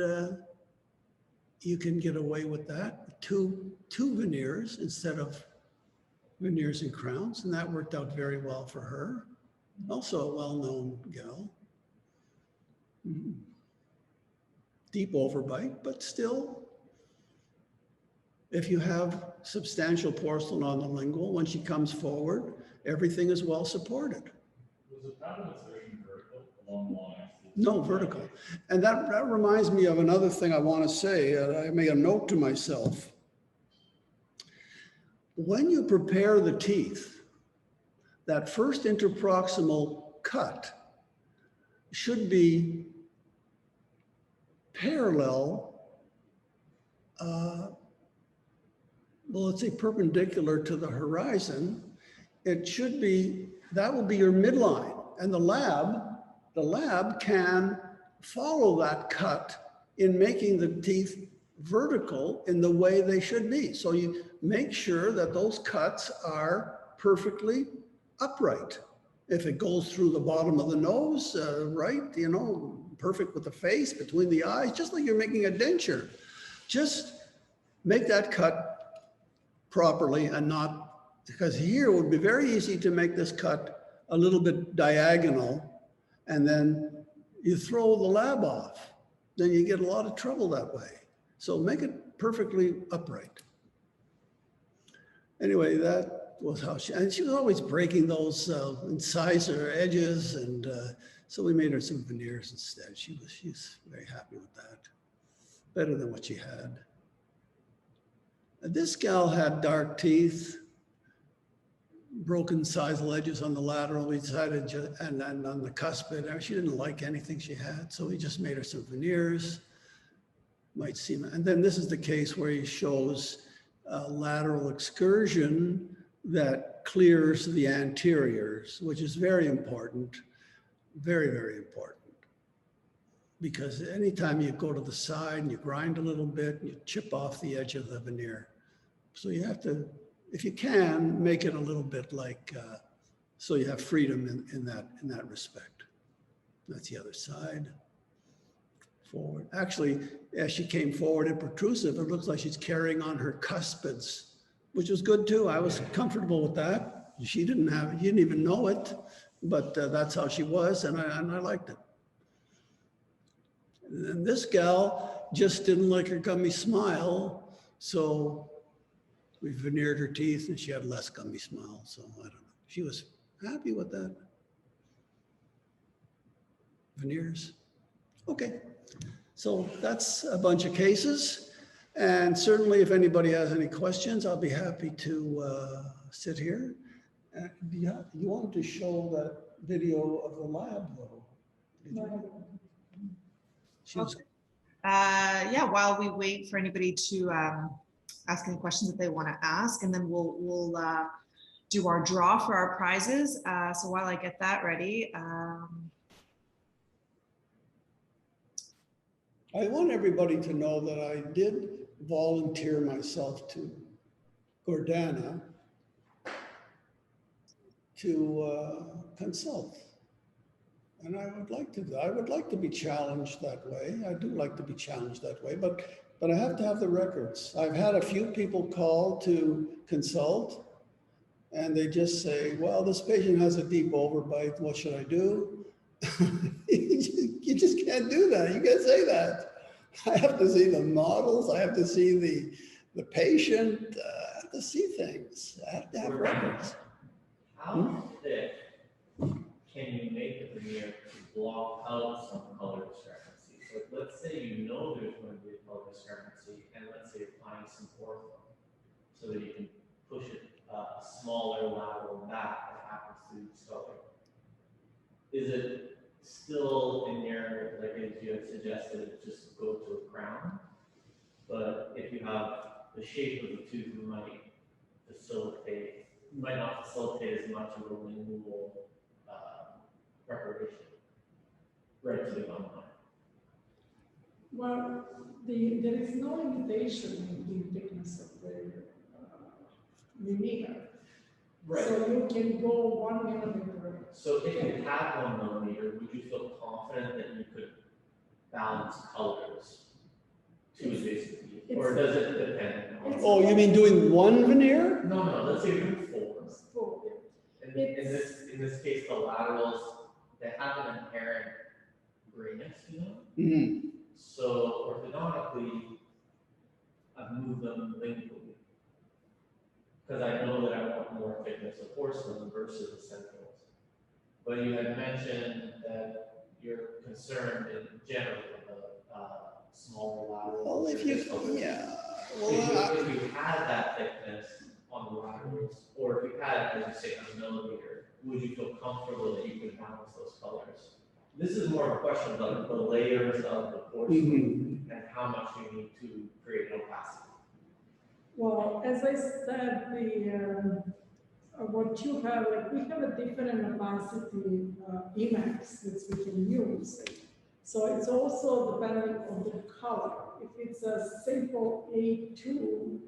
you can get away with that. Two veneers instead of veneers and crowns, and that worked out very well for her. Also a well-known gal. Deep overbite, but still, if you have substantial porcelain on the lingual, when she comes forward, everything is well supported. Was the pattern insertion vertical along the line? No, vertical. And that reminds me of another thing I want to say. I made a note to myself. When you prepare the teeth, that first interproximal cut should be parallel, well, let's say perpendicular to the horizon. It should be, that will be your midline. And the lab can follow that cut in making the teeth vertical in the way they should be. So you make sure that those cuts are perfectly upright. If it goes through the bottom of the nose, right, you know, perfect with the face, between the eyes, just like you're making a denture. Just make that cut properly and not, because here it would be very easy to make this cut a little bit diagonal, and then you throw the lab off. Then you get a lot of trouble that way. So make it perfectly upright. Very that was how she was always breaking those incisor edges, and so we made her some veneers instead. She's very happy with that. Better than what she had. This gal had dark teeth, broken incisal edges on the lateral. We decided, and on the cuspid, she didn't like anything she had, so we just made her some veneers. Might seem, and then this is the case where he shows lateral excursion that clears the anteriors, which is very important, very, very important. Because anytime you go to the side and you grind a little bit, you chip off the edge of the veneer. So you have to, if you can, make it a little bit like, so you have freedom in that respect. That's the other side. Forward. Actually, as she came forward and protrusive, it looks like she's carrying on her cuspids, which was good too. I was comfortable with that. She didn't even know it, but that's how she was, and I liked it. And this gal just didn't like her gummy smile, so we veneered her teeth and she had less gummy smile, so I don't know. She was happy with that. Veneers. Okay. So that's a bunch of cases. And certainly if anybody has any questions, I'll be happy to sit here. You wanted to show that video of the lab though? Did you? She was, Yeah, while we wait for anybody to ask any questions that they want to ask, and then we'll do our draw for our prizes. So while I get that ready, I want everybody to know that I did volunteer myself to Gordana to consult. And I would like to be challenged that way. I do like to be challenged that way, but I have to have the records. I've had a few people call to consult and they just say, well, this patient has a deep overbite. What should I do? You just can't do that. You can't say that. I have to see the models. I have to see the patient. I have to see things. I have to have records. How thick can you make the veneer to block out some color discrepancy? So let's say you know there's going to be a color discrepancy, and let's say you're applying some ortho so that you can push it a smaller lateral back that happens to discolor. Is it still in your, like as you had suggested, just go to a crown? But if you have the shape of the tooth, you might not facilitate as much of a lingual preparation right to the gum line. Well, there is no limitation in the thickness of the veneer. Right. So you can go 1 millimeter. So if you had 1 millimeter, would you feel confident that you could balance colors to invasive teeth? Or does it depend on? Oh, you mean doing one veneer? No, let's say you're doing 4. Four. In this case, the laterals, they have an inherent grayness, you know? Mm-hmm. So orthodontically, I've moved them lingually. Because I know that I want more thickness of porcelain versus the centrals. But you had mentioned that you're concerned in general with the smaller laterals. Well, if you, yeah. Well, If you had that thickness on the laterals, or if you had, as you say, a millimeter, would you feel comfortable that you could balance those colors? This is more of a question about the layers of the porcelain and how much you need to create opacity. Well, as I said, what you have, like we have a different opacity Emacs that we can use. So it's also depending on the color. If it's a simple A2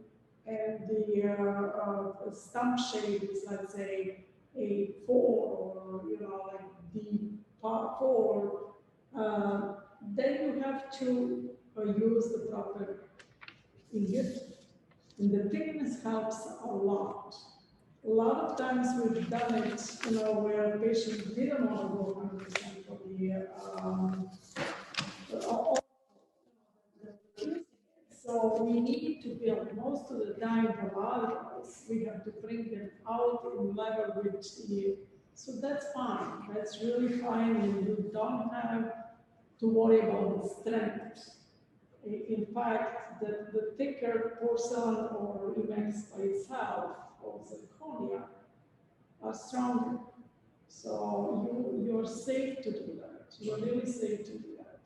and the stump shade is, let's say, A4 or, like D4, then you have to use the proper ingot. And the thickness helps a lot. A lot of times we've done it, where patients didn't want to go 100% for so we need to build most of the time the laterals. We have to bring them out in level with the, so that's fine. That's really fine, and you don't have to worry about the strength. In fact, the thicker porcelain or Emacs by itself, or zirconia, are stronger. So you're safe to do that. You're really safe to do that.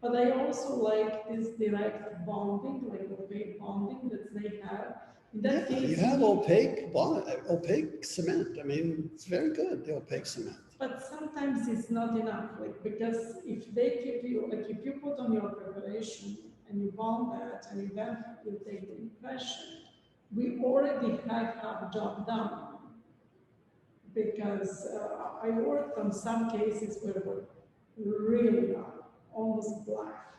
But I also like this direct bonding, like opaque bonding that they have. In that case, you have opaque cement. I mean, it's very good, the opaque cement. But sometimes it's not enough, like, because if they give you, like if you put on your preparation and you bond that and then you take the impression, we already have half job done. Because I worked on some cases where were really almost black,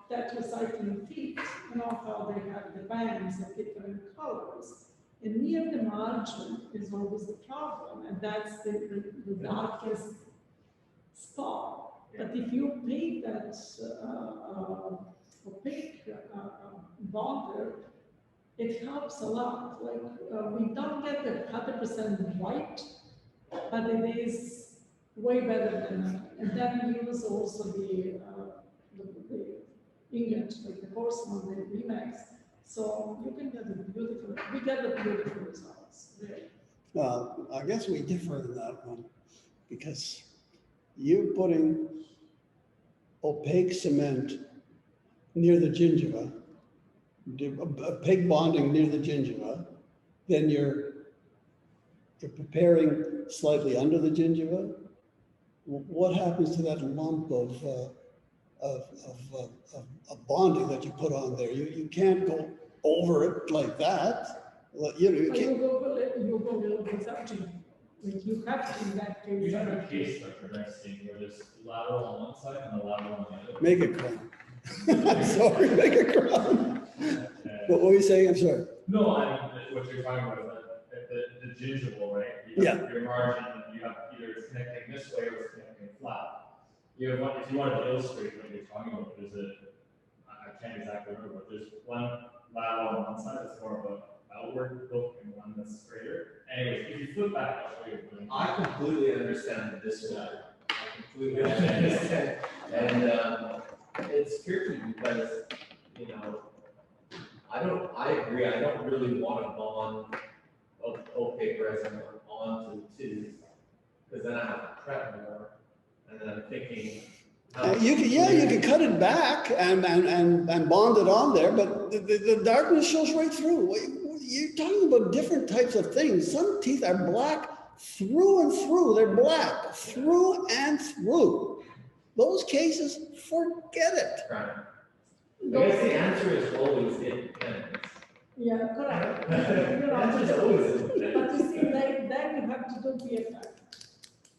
that recycling teeth, how they have the bands of different colors. And near the margin is always the problem, and that's the darkest spot. But if you paint that opaque bonder, it helps a lot. Like we don't get the 100% white, but it is way better than that. And then we use also the ingot, like the porcelain, the Emacs. So you can get we get the beautiful results. Really. Well, I guess we differ in that one, because you're putting opaque cement near the gingiva, opaque bonding near the gingiva, then you're preparing slightly under the gingiva. What happens to that lump of of bonding that you put on there. You can't go over it like that. Well, you know, you But can't. you go without to, you have to in that case. You have a case like Berenstein where there's lateral on one side and a lateral on the other. Make a crown. I'm sorry, make a crown. What were you saying? I'm sorry. No, I mean, what you're talking about is the gingival, right? You have your margin, you have either it's connecting this way or it's connecting flat. You have one, if you wanted to illustrate what you're talking about, I can't exactly remember, but there's one lateral on one side that's more of a outward look and one that's straighter. Anyways, if you flip back, I'll show you. I completely understand this one. I completely understand. And it's tricky because, you know, I agree, I don't really want to bond opaque resin onto the tooth because then I have to prep more. And then I'm thinking. You can cut it back and bond it on there, but the darkness shows right through. You're talking about different types of things. Some teeth are black through and through. They're black through and through. Those cases, forget it. Right. I guess the answer is always it depends. Yeah, correct. The answer is always it depends. But you see, then you have to do BFF.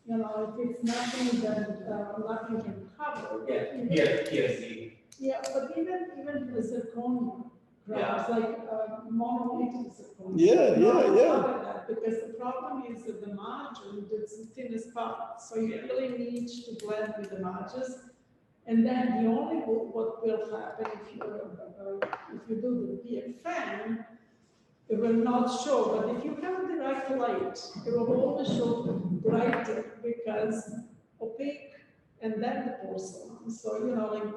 You know, if it's nothing that nothing can cover. PFC. Yeah, but even the zirconia crowns, like monolithic zirconia. Yeah. Cover that because the problem is that the margin is the thinnest part. So you really need to blend with the margins. And then the only what will happen if you do the PFM, it will not show, but if you have the right light, it will always show brighter because opaque and then the porcelain. So, you know, like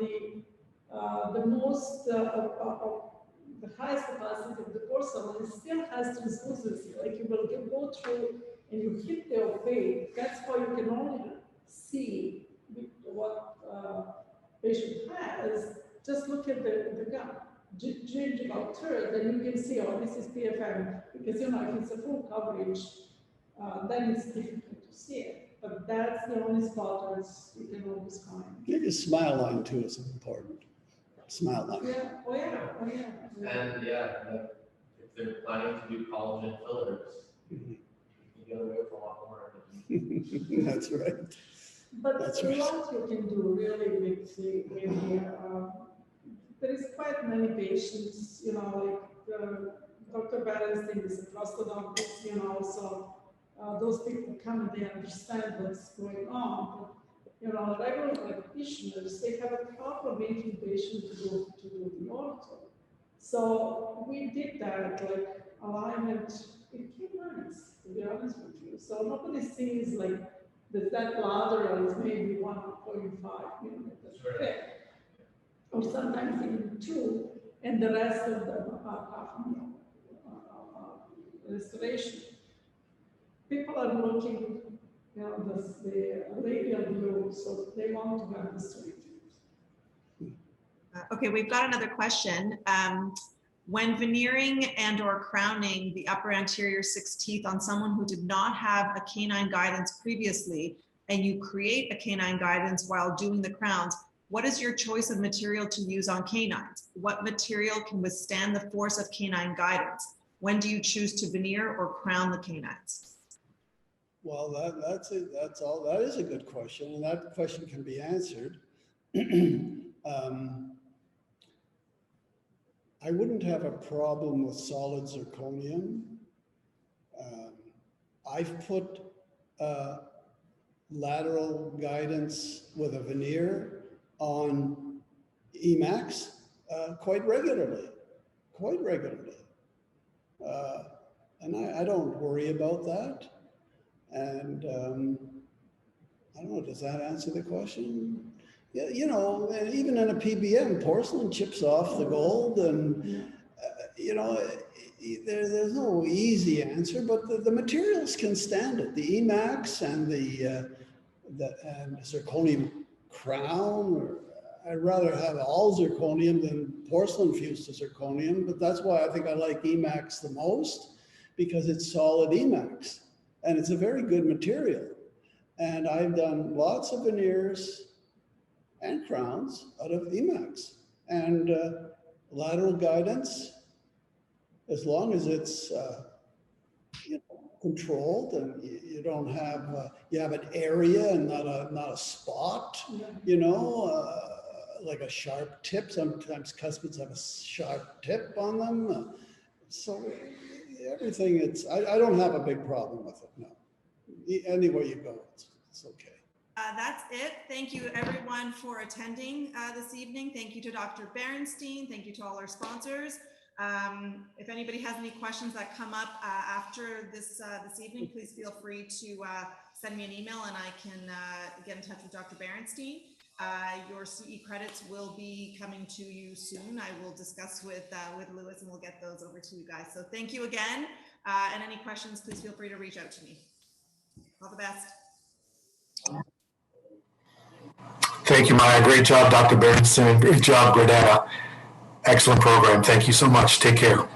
the most, the highest capacity of the porcelain still has translucency. Like you will go through and you hit the opaque. That's why you can only see what patient has. Just look at the gum. Gingival third, then you can see, oh, this is PFM, because you know, if it's a full coverage, then it's difficult to see it. But that's the only spot where you can always find. Maybe a smile line too is important. Smile line. Yeah, oh yeah. And if they're planning to do collagen fillers, you get away with a lot more. That's right. But That's a right. lot you can do really with there is quite many patients, you know, like Dr. Berenstein is a prosthodontic, you know, so those people come and they understand what's going on. But, you know, regular practitioners, they have a problem making patients to do the ortho. So we did that, like alignment, it came nice, to be honest with you. So nobody sees like that lateral is maybe 1.5 millimeters thick. Or sometimes even 2, and the rest of them are restoration. People are looking, you know, the radial view, so they want to have the straight. Okay, we've got another question. When veneering and or crowning the upper anterior 6 teeth on someone who did not have a canine guidance previously, and you create a canine guidance while doing the crowns, what is your choice of material to use on canines? What material can withstand the force of canine guidance? When do you choose to veneer or crown the canines? Well, that's all. That is a good question, and that question can be answered. I wouldn't have a problem with solid zirconium. I've put lateral guidance with a veneer on Emacs quite regularly. And I don't worry about that. And I don't know, does that answer the question? Yeah, you know, and even in a PBM, porcelain chips off the gold, and you know, there's no easy answer, but the materials can stand it. The Emacs and the zirconium crown, or I'd rather have all zirconium than porcelain fused to zirconium, but that's why I think I like Emacs the most, because it's solid Emacs and it's a very good material. And I've done lots of veneers and crowns out of Emacs. And lateral guidance, as long as it's controlled and you don't have, you have an area and not a spot, like a sharp tip. Sometimes cuspids have a sharp tip on them. So everything, I don't have a big problem with it, no. Anywhere you go, it's okay. That's it. Thank you everyone for attending this evening. Thank you to Dr. Berenstein. Thank you to all our sponsors. If anybody has any questions that come up after this evening, please feel free to send me an email and I can get in touch with Dr. Berenstein. Your CE credits will be coming to you soon. I will discuss with Lewis and we'll get those over to you guys. So thank you again. And any questions, please feel free to reach out to me. All the best. Thank you, Maya. Great job, Dr. Berenstein. Great job, Gordana. Excellent program. Thank you so much. Take care.